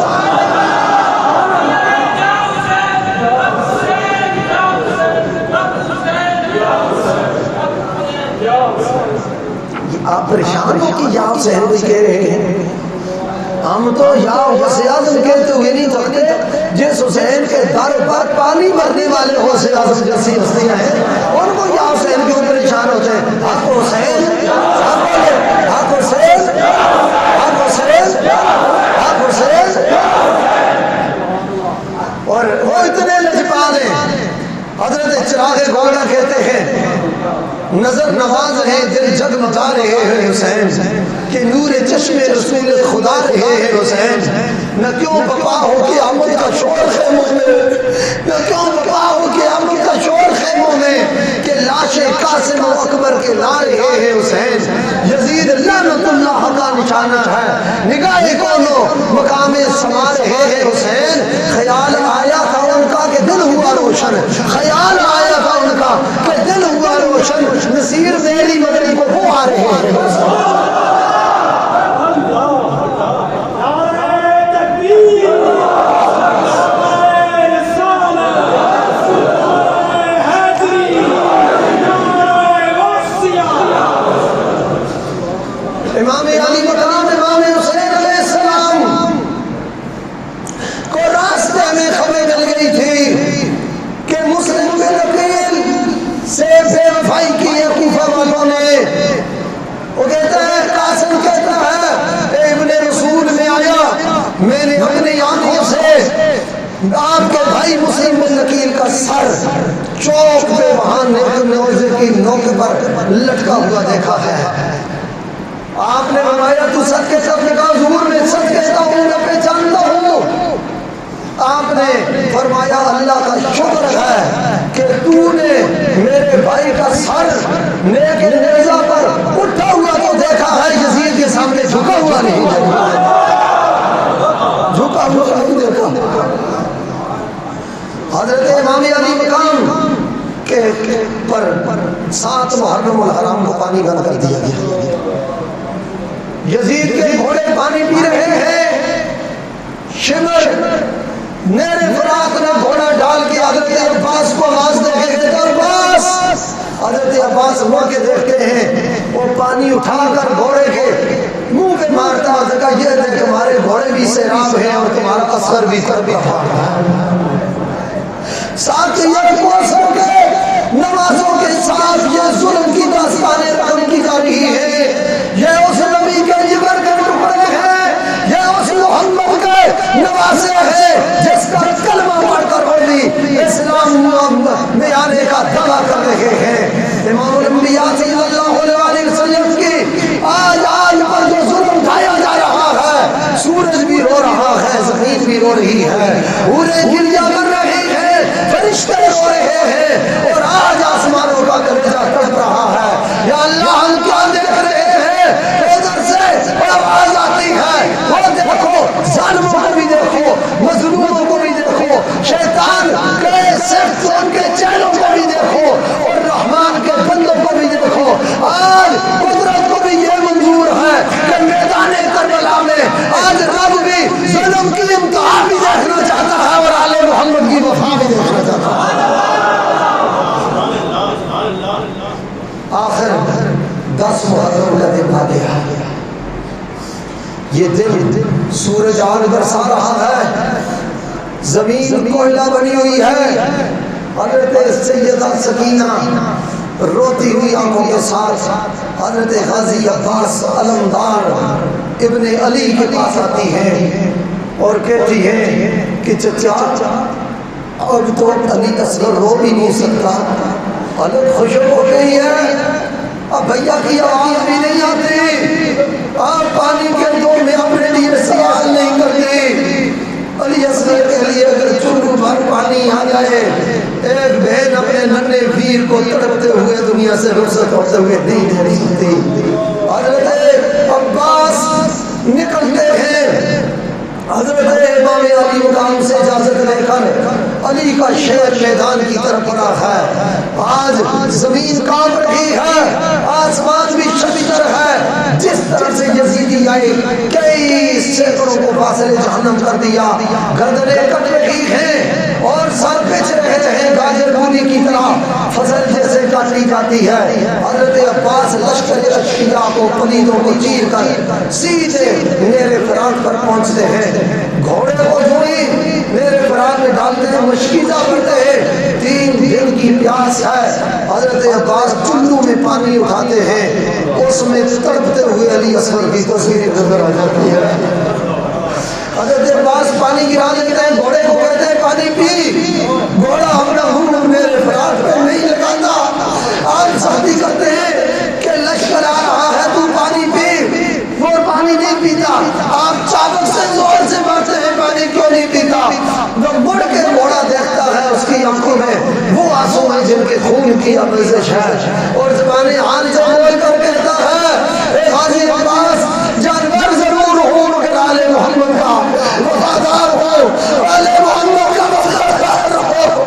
آپ پریشان ہو کہ یا حسین بھی کہہ رہے ہیں، ہم تو یا غوث اعظم کہتے ہوئے نہیں تھکتے، جس حسین کے در پر پانی بھرنے والے غوث اعظم جیسی ہستیاں ہیں ان کو یا حسین کیوں پریشان ہوتے ہیں؟ حق حسین، حق حسین، حق حسین، حق حسین۔ اور وہ اتنے لجپال ہیں، حضرت چراغ گوڑا کہتے ہیں نظر نواز ہیں دل جگمگا رہے ہیں حسین، کہ نور چشم رسول خدا رہے ہیں حسین، نہ کیوں بپا ہو کہ آمد کا شور خیموں میں، نہ کیوں بپا ہو کہ آمد کا شور خیموں میں، کہ لاش قاسم و اکبر کے لا رہے ہیں حسین، یزید لعنت اللہ کا نشانہ ہے، نگاہ کونو مقام سما رہے ہیں حسین، خیال آیا تھا ان کا کہ دل ہوا روشن، خیال آیا تھا ان کا کہ دل ہوا روشن، نصیر میری مدنی کو وہ آ رہے ہیں۔ امام علی مقام امام حسین علیہ السلام کو راستے میں خبر مل گئی تھی کہ مسلم بن عقیل سے بے وفائی کی ہے کوفہ والوں نے۔ وہ کہتا ہے قاسم کہتا ہے اے ابن رسول میں آیا، میں نے اپنی آنکھوں سے آپ کے بھائی مسلم بن عقیل کا سر چوک پہ وہاں نیزے کی نوک پر لٹکا ہوا دیکھا ہے۔ آپ نے فرمایا تو سچ کے ساتھ نے کہا حضور میں سچ کہتا ہوں، میں پہچانتا ہوں۔ آپ نے فرمایا اللہ کا شکر ہے کہ تو نے میرے بھائی کا سر نیک نیزہ پر اٹھا ہوا تو دیکھا ہے، یزید کے سامنے جھکا ہوا نہیں دیکھا، جھکا ہوا نہیں دیکھا۔ حضرت امام علی مقام کے پر 7 محرم الحرام کو پانی بند کر دیا گیا، یزید کے گھوڑے پانی پی رہے ہیں، شمر نہر فرات میں گھوڑا ڈال کے حضرت عباس کو آواز دے کے کہتا عباس، حضرت عباس ہوا کے دیکھتے ہیں وہ پانی اٹھا کر گھوڑے کے منہ پہ مارتا ہے، کہا یہ دیکھ تمہارے گھوڑے بھی سیراب ہیں اور تمہارا اثر بھی تر رہا ہے۔ ساتھ یک موسم کے نمازوں کے ساتھ یہ ظلم کی داستانیں رقم کی جا رہی ہے، یہ اس نبی کے جگر کے ٹکڑے ہیں، یہ اس محمد کے نواسے ہیں جس کا کلمہ پڑھ کر ہوئی اسلام میں آنے کا دعویٰ کر رہے ہیں۔ امام الانبیاء صلی اللہ علیہ وسلم کی آج پر جو ظلم اٹھایا جا رہا ہے، سورج بھی رو رہا ہے، زمین بھی رو رہی ہے، پورے گریہ کر رہے ہیں، فرشتے رو رہے ہیں، اور آج آسمانوں کا کلیجہ تڑپ رہا ہے۔ یا اللہ ہم کیا دیکھ رہے ہیں؟ ادھر سے آواز آتی ہے وہ دیکھو، ظالموں کو بھی دیکھو، مظلوموں کو بھی دیکھو، شیطان کے صرف ان کے چہروں کو بھی دیکھو، اور رحمان کے بندوں کو بھی دیکھو۔ آج قدرت کو بھی یہ منظور ہے کہ میدان کربلا میں آج رب بھی ظلم کی انتہا بھی دیکھنا چاہتا ہے اور آل محمد کی وفا بھی دیکھنا چاہتا ہے۔ آخر 10 محرم کا دن آ گیا، یہ دن سورج آگ برسا رہا ہے، زمین کوئلہ بنی ہوئی ہے، حضرت سیدہ سکینہ روتی ہوئی آنکھوں کے ساتھ حضرت غازی عباس علمدار ابن علی کے پاس آتی ہیں اور کہتی ہیں کہ چچا اب تو علی اصغر رو بھی نہیں سکتا، حالت خوشک ہو گئی ہے، اب بھیا کی آواز بھی نہیں آتی، آپ پانی کے دو میں اپنے لیے سوال نہیں کر نکلتے ہیں۔ حضرت امام علی مقام سے اجازت لے کر علی کا شیر میدان کی طرف بڑھا ہے۔ آج زمین کانپ رہی ہے، آسمان بھی شبیتر ہے۔ جس طرح سے یزیدی آئے کئی سینکڑوں کو فاصلے جہنم کر دیا، گردنیں کٹ رہی ہیں اور سر پچ رہے ہیں گاجر گولی کی طرح فصل جیسے کاٹی جاتی ہے۔ حضرت عباس لشکر اشقیاء کو پلیدوں کو چیر کر سیدھے میرے فراق پر پہنچتے ہیں، گھوڑے کو جوئی میرے فراق میں ڈالتے ہیں، مشکیزہ کرتے ہیں، 3 دن کی پیاس ہے۔ حضرت عباس چلو میں پانی اٹھاتے ہیں، اس میں تڑپتے ہوئے علی اصغر کی تصویر نظر آ جاتی ہے۔ حضرت عباس پانی گرا دیتے ہیں، گھوڑے کو کہتے ہیں پانی پی، گھوڑا اپنا منہ میرے فراق پہ نہیں لگاتا۔ آپ شادی کرتے ہیں کہ لشکر آ رہا ہے تو پانی پی، وہ پانی نہیں پیتا۔ آپ چابک سے زور سے مارتے ہیں، پانی کیوں نہیں پیتا؟ وہ مڑ کے گھوڑا دیکھتا ہے، اس کی آنکھوں میں وہ آنسو ہیں جن کے خون کی آمیزش ہے، اور زبان حال سے بول کر کہتا ہے اے غازی عباس، جانور ضرور ہو مگر آل محمد کا وفادار ہو، آل محمد کا وفادار ہو۔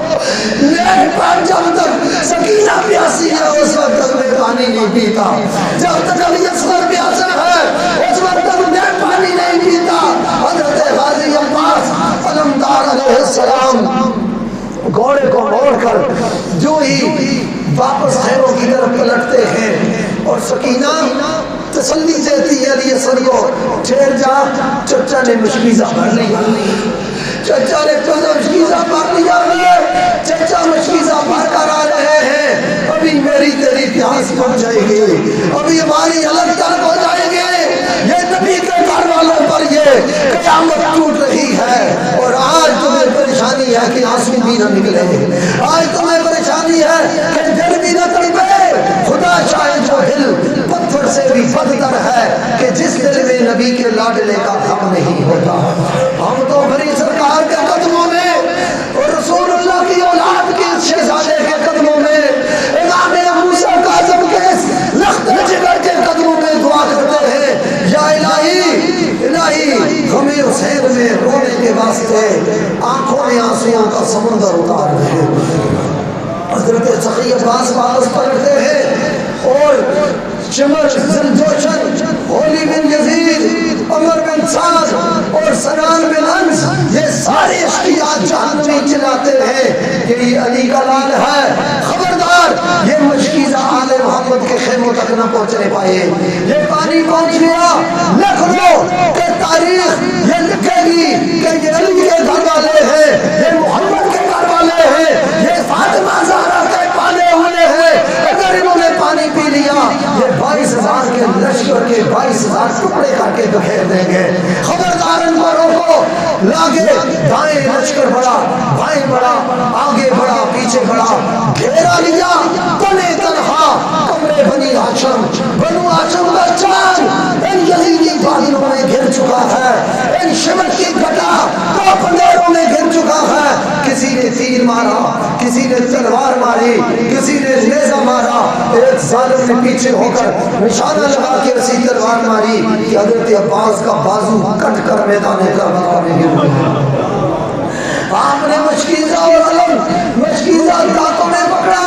نیک پر جب تک سکینہ پیاسی ہے اس وقت تک میں پانی نہیں پیتا، جب تک علی اصغر پیاسا ہے اس وقت تک میں پانی نہیں پیتا۔ حضرت غازی عباس علمدار علیہ السلام گھوڑے کو موڑ کر جو ہی واپس خیموں کی طرف پلٹتے ہیں اور سکینہ تسلی دیتی ہے علی اصغر کو، ٹھہر جا، چچا نے مشکیزہ بھر لیا، چچا نے مشکیزہ بھر لیا ہے، چچا مشکیزہ بھر کر آ رہے ہیں، ابھی میری تیری پیاس بڑھ جائے گی، ابھی ہماری الگ ترک ہو جائے گی، یہ نبی کے گھر والوں پر یہ قیامت ٹوٹ رہی ہے۔ اور آج تمہیں پریشانی ہے کہ آنسو بھی نہ نکلے، آج تمہیں پریشانی ہے کہ دل بھی نہ تڑپے۔ خدا چاہے جو دل پتھر سے بھی بدتر ہے کہ جس دل میں نبی کے لاڈلے کا غم نہیں ہوتا۔ ہم تو بڑی سرکار کے قدموں میں اور رسول اللہ کی اولاد کے شہزادے کے قدموں میں، امام موسیٰ کاظم کے لخت جگر کے قدموں میں دعا کرتے ہیں، یا الہی ہمیں حسین میں رونے کے واسطے آنکھوں میں آنسوؤں کا سمندر اتار دے۔ حضرت سخی عباس واپس پلٹتے ہیں اور شمر ذوالجوشن، ہولی بن یزید، عمر بن سعد اور سنان بن انس، یہ سارے اشقیاء جہنمی چلاتے ہیں کہ یہ علی کا لال ہے، خبردار یہ مشکیزہ آل محمد کے خیموں تک نہ پہنچنے پائے۔ یہ پانی پہنچ گیا، لکھ لو کہ تاریخ یہ لکھے گی کہ یہ علی کے گھر والے ہیں، یہ محمد کے گھر والے ہیں، یہ فاطمہ زہرا کے پالے ہوئے ہیں۔ اگر انہوں نے پانی پی لیا یہ 22,000 کے لشکر کے 22,000 ٹکڑے کر کے بکھیر دیں گے۔ خبردار ان کو روکو، لاگے دائیں لشکر بڑا، بائیں بڑا، آگے بڑا، پیچھے بڑا، گھیرا لیا بنے تنہا کمرے بنی ہاشم، بنو ہاشم کا چاند ان یزیدی بادلوں میں گھر چکا ہے، ان شمر کی گھٹا تو پندروں میں گھر چکا ہے۔ کسی نے تیر مارا، کسی نے تلوار ماری، کسی نے نیزہ مارا، ایک ظالم نے پیچھے ہو کر نشانہ لگا کے ایسی تلوار ماری کہ حضرت عباس کا بازو کٹ کر میدان کربلا میں گر گیا۔ آپ نے مشکیزہ اور علم، مشکیزہ دانتوں میں پکڑا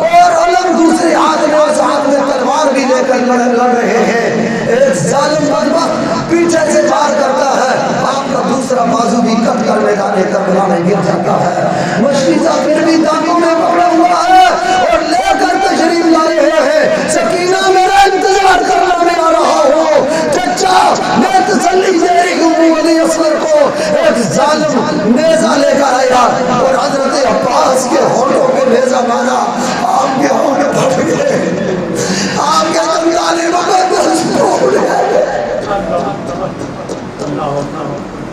اور علم دوسرے ہاتھ میں، اس ہاتھ میں تلوار بھی لے کر لڑ رہے ہیں۔ ایک ظالم بدبخت پیچھے سے وار کرتا ہے، آپ کا دوسرا بازو بھی کٹ کر میدان کربلا میں گر جاتا ہے۔ مشکیزہ پھر بھی دانتوں میں پکڑا ہوا ہے اور لے کر تشریف لا رہے ہیں، سکینہ میرا انتظار کرنا میں آ رہا ہوں، چچا میں تسلی دے رہی ہوں۔ علی اصغر کو ایک ظالم نیزہ لے کر آیا اور حضرت عباس کے ہونٹوں پہ نیزہ مارا، آپ کے ہونٹ پھٹ گئے، آپ کے دندانے مقدس ٹوٹ گئے۔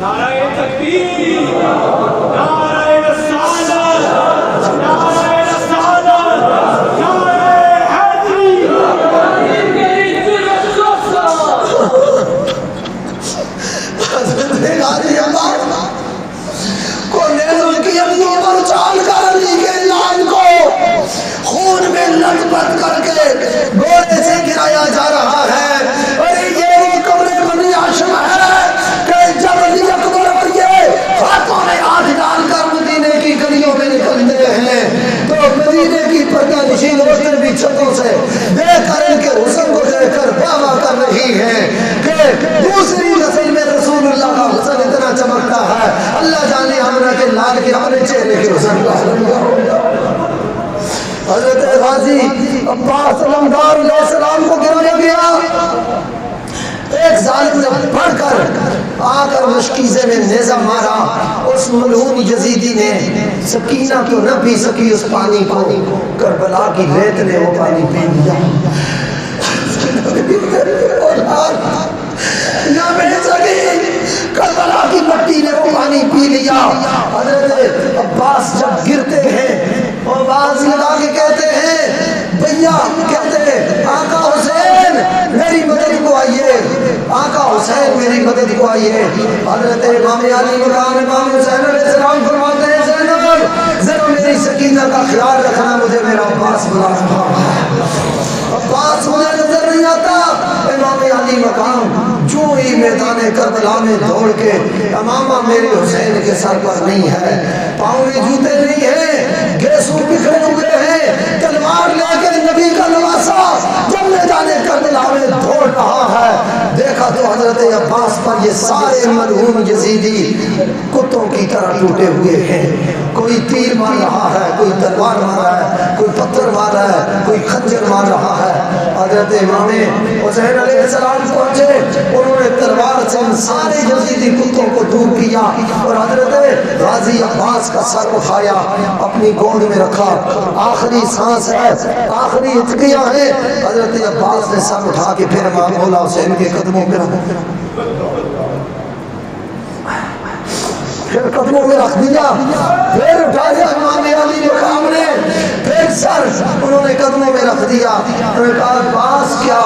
نعرہ تکبیر، نعرہ رسالت، نعرہ رسالت، نعرہ حیدری، حضرت غازی عباس کو نیزوں کی اگلیوں پر اچھال کر علی کے لال کو خون میں لت پت کر کے گھوڑے سے گرایا جا رہا ہے۔ اور یہ وہ کمرے بنی ہاشم دوسری نسل میں رسول اللہ کا حسن اتنا چمکتا ہے، اللہ جانے آمنہ کے لال کے اپنے چہرے کے حسن کا۔ حضرت غازی عباس علمدار علیہ السلام کو گرایا گیا، ایک ظالم نے پڑھ کر آ کر مشکیزے میں نیزہ مارا، اس ملعون یزیدی نے سکینہ تو نہ پی سکی اس پانی کو، کربلا کی ریت نے وہ پانی پی لیا، نہ بہ سکی، کربلا کی مٹی نے وہ پانی پی لیا۔ حضرت عباس جب گرتے ہیں اور باز لگا کے کہتے ہیں بھیا، کہتے ہیں آقا حسین میری مدد کو آئیے، آقا حسین میری مدد کو آئیے۔ حضرت امام علی مقام امام حسین علیہ السلام فرماتے ہیں زینب ذرا میری سکینہ کا خیال رکھنا، مجھے میرا عباس بلا رہا ہے۔ عباس مجھے نظر نہیں آتا۔ امام علی مقام جو ہی میدان کربلا میں دوڑ کے امامہ میرے حسین کے سر پر نہیں ہے، پاؤں میں جوتے نہیں ہیں، گیسوں بکھرے ہوئے ہیں، تلوار لے کے نبی کا نواسا جب میدان کربلا میں دوڑ رہا ہے، دیکھا تو حضرت عباس پر یہ سارے ملعون یزیدی کتوں کی طرح ٹوٹے ہوئے ہیں، کوئی تیر مار رہا ہے، کوئی تلوار مار رہا ہے، کوئی پتھر مار رہا ہے، کوئی خنجر مار رہا ہے۔ حضرت امام حسین علیہ السلام پہنچے، انہوں نے تلوار سے ان سارے یزیدی کتوں کو دور کیا اور حضرت غازی عباس کا سر اٹھایا، اپنی گود میں رکھا، آخری سانس ہے، آخری اتکیاں ہیں، حضرت عباس نے سر اٹھا کے پھر امام مولا حسین کے قدموں پہ رکھا، پھر قدموں میں رکھ دیا، پھر اٹھایا امام علی مقام نے، پھر سر انہوں نے قدموں میں رکھ دیا، انہوں نے کہا عباس کیا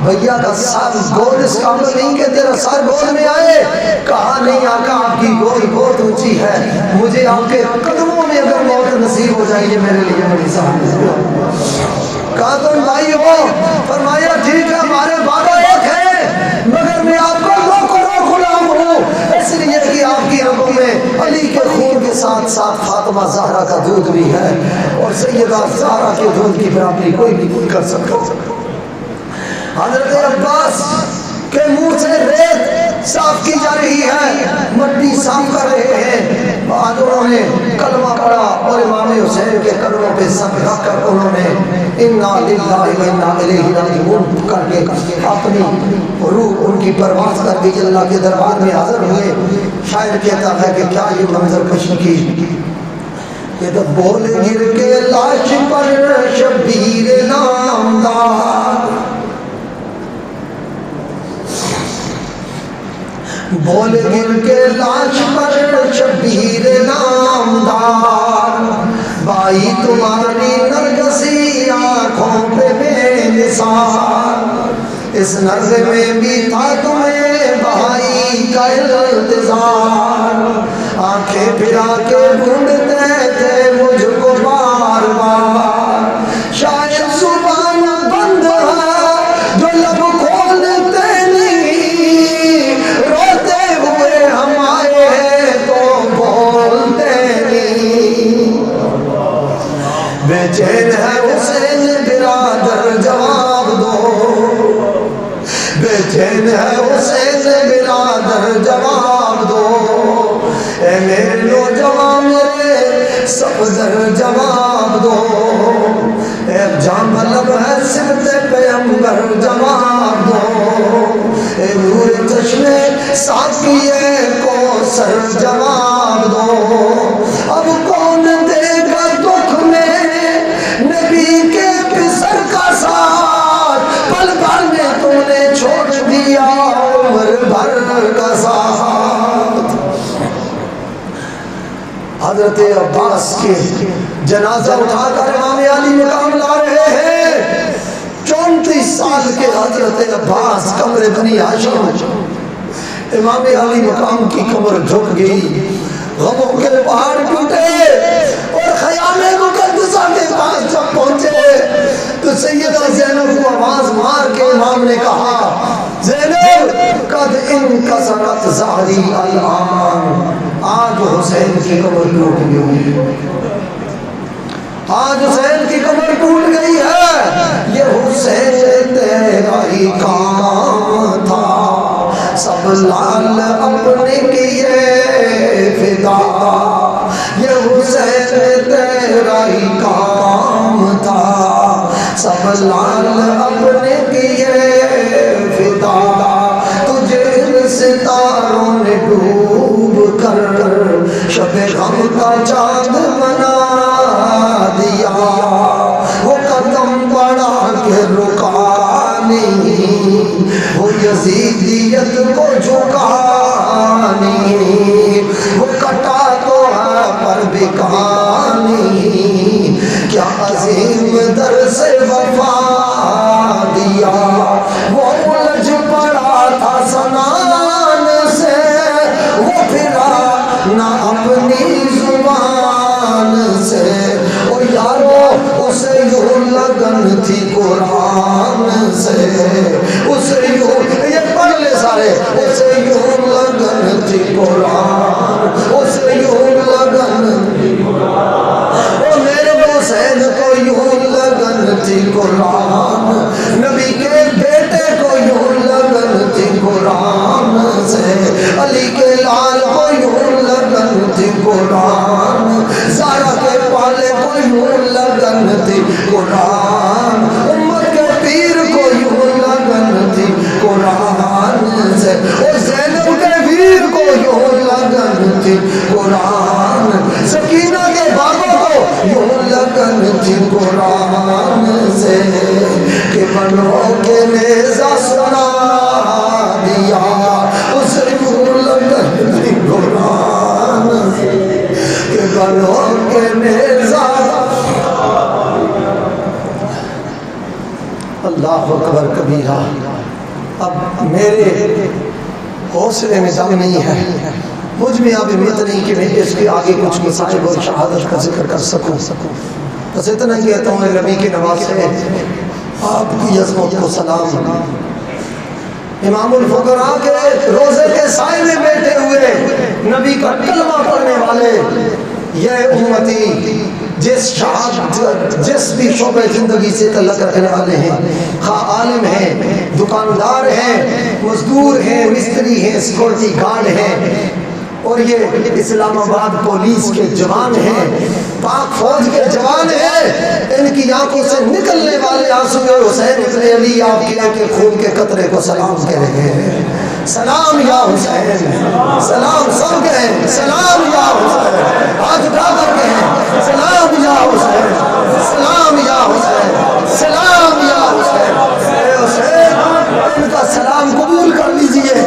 بھیا کا سر گود اس قابل نہیں کہ تیرا سر گود میں آئے؟ کہا نہیں آقا آپ کی گود بہت اونچی ہے، مجھے آپ کے قدموں میں اگر موت نصیب ہو جائے یہ میرے لیے بڑی سعادت ہے۔ کہا تم بھائی ہو؟ فرمایا ٹھیک ہے ہمارے بابا ایک ہے مگر میں آپ کا نوکر غلام ہوں، اس لیے کہ آپ کی رگوں میں علی کے خون کے ساتھ ساتھ فاطمہ زہرا کا دودھ بھی ہے اور سیدہ زہرا کے دودھ کی برابری کوئی نہیں کر سکتا۔ حضرت عباس کے منہ سے ریت صاف کی جا رہی ہے، مٹی صاف کر رہے ہیں، بعد انہوں نے کلمہ پڑھا اور امام حسین کے قدموں پہ سر رکھ کر انہوں نے انا للہ و انا الیہ راجعون کر کے اپنی روح ان کی پرواز کر دی، اللہ کے دربار میں حاضر ہوئے۔ شاعر کہتا ہے کہ کیا یہ منظر کشی کہ تو بول گر کے لاش پر شبیر نامدار، بول گر کے لاش پر شبیر نامدار، بائی تمہاری نرگسی آنکھوں پہ بے نثار، اس نرگ میں بھی تھا تمہیں بہائی کا انتظار، آنکھیں پھرا کے ڈھونڈتے تھے مجھ کو بار بار، شاید زبان بند ہے جو لب کھولتے نہیں، روتے ہوئے ہم آئے ہیں تو بولتے نہیں، بے چین ہے حسین برادر جواب دو، بے چین ہے حسین برادر جواب دو، اے میرے نوجوان میرے صفدر جواب دو، اے جام لب ہے سبت پیمبر جواب دو، اے نور چشمے ساقیے کو سر جواب دو، اب کون دے گا دکھ میں نبی کے پسر کا ساتھ، پل بھر میں تم نے چھوڑ دیا عمر بھر کا ساتھ۔ حضرت عباس کے جنازہ اٹھا کر امام علی مقام لا رہے ہیں، 34 سال کے حضرت عباس قبر بنی ہاشم، امام علی مقام کی کمر جھک گئی، غموں کے پہاڑ ٹوٹے اور خیام مقدسہ کے پاس جب پہنچے تو سیدہ زینب کو آواز مار کے امام نے کہا زینب قد انکسرت ظہری الآن، آج حسین کی کمر ٹوٹ گئی، آج حسین کی کمر ٹوٹ گئی ہے، یہ حسین تیرا ہی کام تھا، لال اپنے کیے فدا، یہ حسین تیرا ہی کام تھا، سب لال اپنے کیے فدا، تجھے ان ستاروں نے ڈوب کر شب غم کا چاند بنا دیا، وہ قدم بڑھا کے رکا نہیں، وہ یزیدیت کو جھکا نہیں، وہ کٹا تو ہے پر بکا نہیں، کیا عظیم در سے وفا دیا، وہ الجھ پڑا تھا سنان سے، وہ پھرا نہ اپنی زبان سے، او یارو اسے یوں لگن تھی قرآن سے، اسے یوں، یہ پڑھ لے سارے، اسے یوں لگن تھی قرآن، اسے یوں لگن تھی قرآن، او میرے حسین کو یوں لگن تھی قرآن، نبی کے بیٹے کو یوں لگن تھی قرآن سے، علی کے لال کو یوں لگن تھی قرآن، زہرا کے پالے کو یوں لگن تھی قرآن، امت کے پیر کو یوں لگن تھی قرآن سے، اور زینب کے پیر کو یوں لگن تھی قرآن، سکینہ کے باغوں کو یوں لگن تھی قرآن سے، کہ بنو کے نیزہ سنا دیا، اسے یوں لگن تھی قرآن سے، کہ بنو کے نیزہ، اللہ اکبر کبیرہ۔ اب میرے حوصلے میں دم نہیں ہے، مجھ میں اب ہمت نہیں کہ میں اس کے آگے کچھ مصائب اور شہادت کا ذکر کر سکوں، بس اتنا ہی کہتا ہوں، نبی کے نواز سے آپ کی عظمت کو سلام۔ امام الفقراء کے روزے کے سائے میں بیٹھے ہوئے نبی کا کلمہ پڑھنے والے یہ امتی جس بھی شعبہ زندگی سے تعلق رکھنے والے ہیں، خواہ عالم ہیں، دکاندار ہیں، مزدور ہیں، مستری ہیں، سیکورٹی گارڈ ہیں، اور یہ اسلام آباد پولیس کے جوان ہیں، پاک فوج کے جوان ہیں، ان کی آنکھوں سے نکلنے والے آنسو حسین ابن علی آپ کے آنکھ کے خون کے قطرے کو سلام کہہ رہے ہیں، سلام یا حسین، سلام سب کہیں، سلام یا حسین، ہاتھ اٹھا کر کہیں، سلام یا حسین، سلام یا حسین، سلام یا حسین، اے حسین، ان کا سلام قبول کر لیجئے،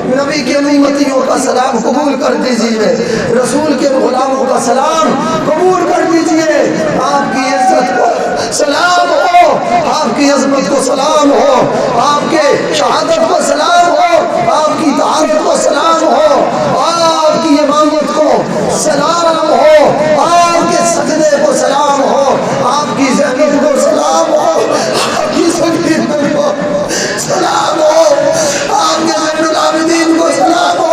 نبی کے امتیوں کا سلام قبول کر دیجئے، رسول کے غلاموں کا سلام قبول کر دیجئے، آپ کی عزت کو سلام ہو، آپ کی عظمت کو سلام ہو، آپ کے شہادت کو سلام ہو، آپ کی طاعت کو سلام ہو، آپ کی امامت کو سلام ہو، آپ کے سجدے کو سلام ہو، آپ کی زینب کو سلام ہو، آپ کی سکینہ کو سلام ہو، آپ کے زین العابدین کو سلام ہو،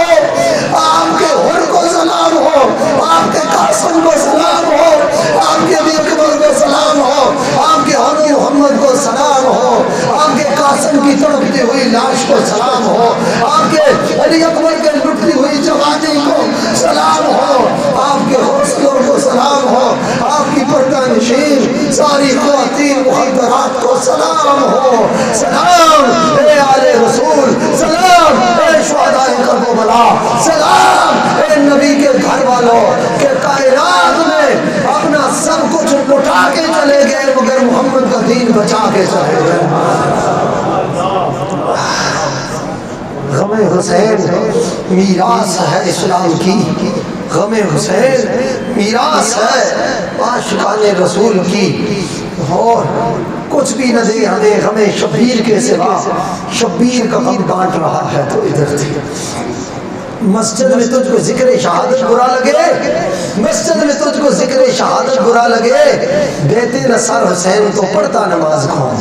آپ کے حر کو سلام ہو، آپ کے قاسم کو سلام ہو، آپ کے علی اکبر کو سلام ہو، آپ کے حر محمد کو سلام ہو، آپ کے قاسم کی تڑپتی ہوئی لاش کو سلام ہو، آپ کے علی اکبر کے لٹتی ہوئی جوانی کو سلام ہو، آپ کے حوصلوں کو سلام ہو، آپ کی پردہ نشین ساری خواتین محترات کو سلام ہو، سلام اے آل رسول، سلام اے شہداء کربلا، سلام اے نبی کے گھر والوں کہ کائنات میں اپنا سب کچھ اٹھا کے چلے گئے مگر محمد کا دین بچا کے چلے گئے۔ غم حسین میراث ہے اسلام کی، غم حسین میراث ہے عاشقان رسول کی، اور کچھ بھی نہ دے ہمیں غم شبیر کے سوا، شبیر کا غم بانٹ رہا ہے تو ادھر تھی۔ مسجد میں تجھ کو ذکر شہادت برا لگے، مسجد میں تجھ کو ذکر شہادت برا لگے، دیتے نہ سر حسین تو پڑھتا نماز کون۔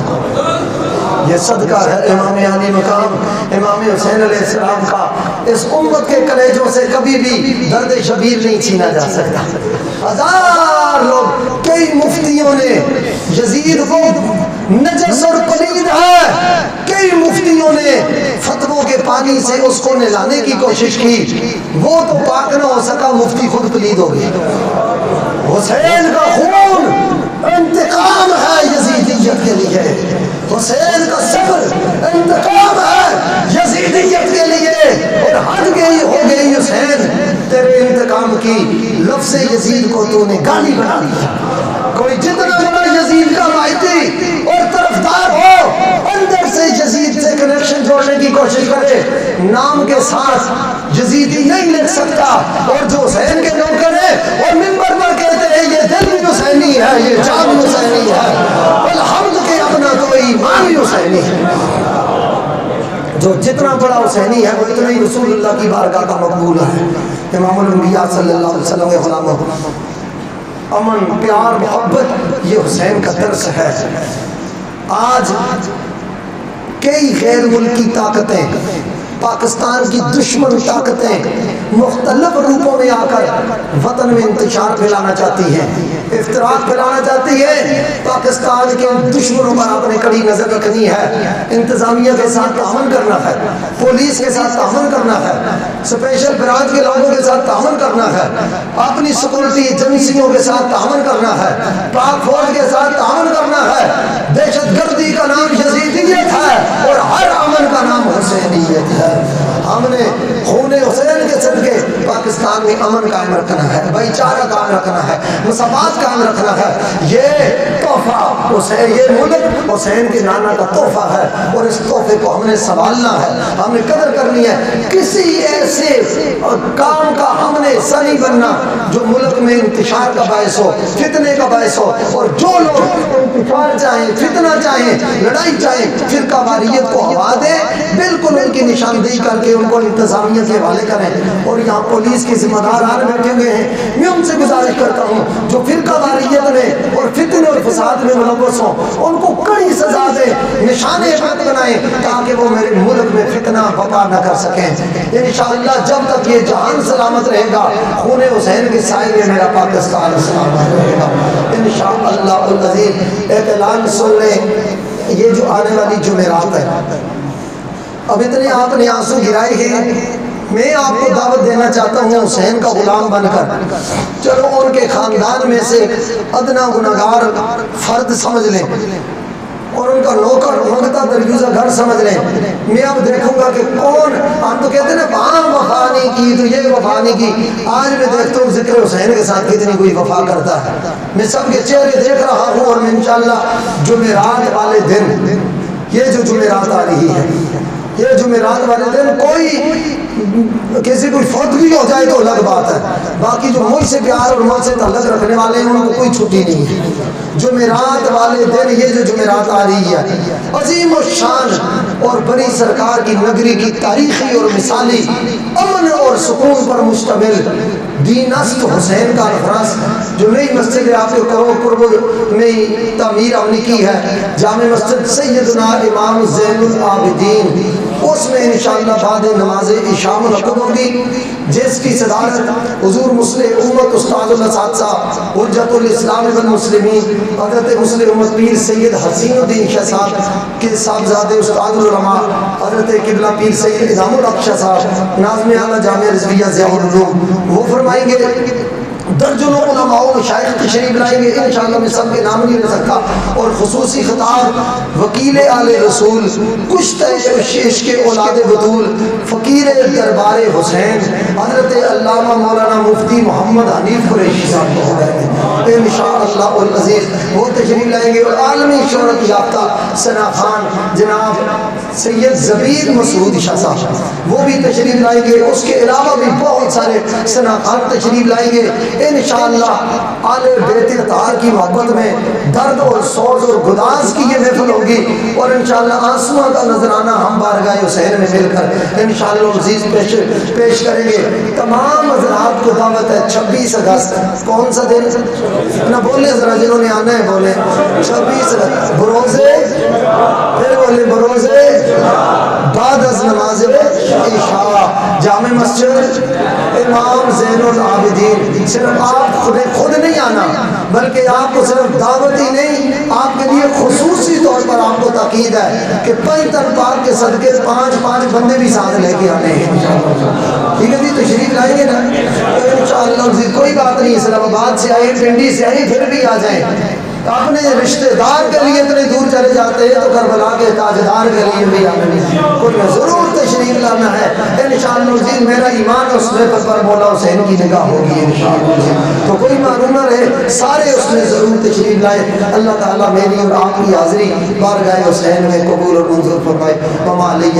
یہ صدقہ ہے امام علی مقام امام حسین علیہ السلام کا، اس امت کے کلیجوں سے کبھی بھی درد شبیر نہیں چھینا جا سکتا۔ ہزار لوگ، کئی مفتیوں نے یزید کو نجس اور پلید ہے، کئی مفتیوں نے فتووں کے پانی سے اس کو نہلانے کی کوشش کی، وہ تو پاک نہ ہو سکا، مفتی خود پلید ہو گئے۔ حسین کا خون انتقام ہے یزیدیت کے لیے، حسین کا صبر انتقام ہے یزیدیت کے لیے، اور حد گئی ہو گئی حسین تیرے انتقام کی، لفظ یزید کو تو نے گالی بنا دیا۔ کوئی جتنا بڑا یزید کا مائتی اور طرفدار ہو، اندر سے یزید سے کنیکشن جوڑنے کی کوشش کرے، نام کے ساتھ یزیدی نہیں لکھ سکتا، اور جو حسین کے نوکر ہے اور منبر پر کہتے ہیں یہ دل بھی حسینی ہے، یہ جان بھی حسینی ہے، الحمد کے اپنا تو ایمان بھی حسینی ہے۔ جو جتنا بڑا حسینی ہے وہ اتنا ہی رسول اللہ کی بارگاہ کا مقبول ہے۔ امام الانبیاء صلی اللہ علیہ وسلم کے غلاموں، امن، پیار، محبت یہ حسین کا درس ہے۔ آج کئی غیر ملکی طاقتیں، پاکستان کی دشمن طاقتیں مختلف روپوں میں آ کر وطن میں انتشار پھیلانا چاہتی ہیں، افتراق پھیلانا چاہتی ہے۔ پاکستان کے دشمنوں پر آپ نے کڑی نظر رکھنی ہے، انتظامیہ کے ساتھ تعاون کرنا ہے، پولیس کے ساتھ تعاون کرنا ہے، اسپیشل برانچ کے لوگوں کے ساتھ تعاون کرنا ہے، اپنی سیکورٹی ایجنسیوں کے ساتھ تعاون کرنا ہے، پاک فوج کے ساتھ تعاون کرنا ہے۔ دہشت گردی کا نام یزیدیت ہے اور ہر امن کا نام حسینیت ہے۔ ہم نے خون حسین کے صدقے پاکستان میں امن قائم رکھنا ہے، بھائی چارہ قائم رکھنا ہے، مساوات قائم رکھنا ہے۔ یہ تحفہ حسین، یہ ملک حسین کے نانا کا تحفہ ہے، اور اس تحفے کو ہم نے سنبھالنا ہے، ہم نے قدر کرنی ہے۔ کسی ایسے کام کا ہم نے حصہ نہیں بننا جو ملک میں انتشار کا باعث ہو، فتنے کا باعث ہو، اور جو لوگ انتشار چاہیں، فتنہ چاہیں، لڑائی چاہیں، فرقہ واریت کو ہوا دیں، بالکل ان کی نشاندہی کر کے ان کو انتظامیہ کے حوالے کریں۔ اور یہاں پولیس کے ذمہ داران بیٹھے ہوئے ہیں، میں ان سے گزارش کرتا ہوں جو فرقہ واریت میں اور فتنے اور فساد میں ملوث ہوں ان کو کڑی سزا دیں، نشان عبرت بنائیں، تاکہ وہ میرے ملک میں فتنہ بپا نہ کر سکیں۔ انشاءاللہ جب تک یہ جہان سلامت رہے گا، خون حسین کے سائے میں میرا پاکستان سلامت رہے گا انشاءاللہ العزیز۔ ایک اعلان سن لیں، یہ جو آنے والی جمعرات ہے، اب اتنے آپ نے آنسو گرائے ہیں، میں آپ کو دعوت دینا چاہتا ہوں حسین کا غلام بن کر چلو ان کے خاندان میں سے ادنا گناہگار فرد سمجھ لیں اور ان کا نوکر منگتا دریوزہ گھر سمجھ لیں۔ میں اب دیکھوں گا کہ کون، ہم تو کہتے ہیں نا وہاں وفا نہیں کی تو یہ وفا نہیں کی، آج میں دیکھتا ہوں ذکر حسین کے ساتھ کتنی کوئی وفا کرتا ہے۔ میں سب کے چہرے دیکھ رہا ہوں، اور میں انشاءاللہ جمعرات والے دن، یہ جو جمعرات آ رہی ہے، یہ جمعرات والے دن کوئی کسی کوئی فوتگی ہو جائے تو الگ بات ہے، باقی جو مجھ سے پیار اور مجھ سے تعلق رکھنے والے ہیں ان کو کوئی چھٹی نہیں ہے۔ جمعرات والے دن، یہ جو جمعرات آ رہی ہے، عظیم الشان اور بڑی سرکار کی نگری کی تاریخی اور مثالی امن اور سکون پر مشتمل دین است حسین کا الفرس، جو نئی مسجد آپ کے کروڑ قرب میں تعمیر ہم نے کی ہے، جامع مسجد سیدنا امام زین العابدین، اس میں انشاءاللہ بعد نماز عشاء منعقد ہوگی، جس کی صدارت حضور مسلم امت استاد الاساتذہ حجت الاسلام والمسلمین حضرت مسلم امت پیر سید حسین الدین شاہ صاحب کے صاحبزادے استاد العلماء حضرت قبلہ پیر سید انعام الحق شاہ صاحب ناظم اعلیٰ جامعہ رضویہ ضیاء العلوم، وہ فرمائیں گے۔ درجنوں علماء و مشائخ تشریف لائیں گے، انشاءاللہ میں سب کے نام نہیں لے سکتا، اور خصوصی خطاب وکیل آل رسول کشتہ عشق اولاد بطول فقیر دربار حسین حضرت علامہ مولانا مفتی محمد حنیف قریشی صاحب کو ہو رہے ہیں انشاءاللہ العزیز، وہ تشریف لائیں گے۔ اور عالمی شہرت یافتہ ثنا خان جناب سید زبیر مسعود شاہ صاحب وہ بھی تشریف لائیں گے، اس کے علاوہ بھی بہت سارے ثنا خان تشریف لائیں گے انشاءاللہ۔ آل بیت اطہار کی محبت میں درد اور سوز اور گداز کی یہ محفل ہوگی، اور انشاءاللہ آنسواں کا نذرانہ ہم بارگاہ حسین میں مل کر انشاءاللہ عزیز پیش کریں گے۔ تمام حضرات کو دعوت ہے 26 اگست، کون سا دن نہ بولے ذرا، جنہوں نے آنا ہے بولے 26 اگست بروزے، پھر بولے بروزے بعد از نماز عشاء جامع مسجد امام زین العابدین، صرف آپ خود نہیں آنا بلکہ آپ کو صرف دعوت ہی نہیں، آپ کے لیے خصوصی طور پر آپ کو تاکید ہے کہ پنجتن پاک کے صدقے 5 بندے بھی ساتھ لے کے آنے ہیں، ٹھیک ہے جی؟ تشریف لائیں گے نا انشاءاللہ، کوئی بات نہیں، اسلام آباد سے آئے، پنڈی سے آئے، پھر بھی آ جائیں، اپنے رشتہ دار کے لیے اتنے دور چلے جاتے ہیں تو کربلا کے تاجدار کے لیے بھی آنے ضرور تشریف لانا ہے انشاءاللہ۔ میرا ایمان اس میں پر مولا حسین کی نگاہ ہوگی انشاءاللہ، تو کوئی معلوم نہ رہے، سارے اس میں ضرور تشریف لائے۔ اللہ تعالیٰ میری اور آپ کی حاضری بارگاہ حسین میں قبول اور منظور فرمائے۔ وما علیہ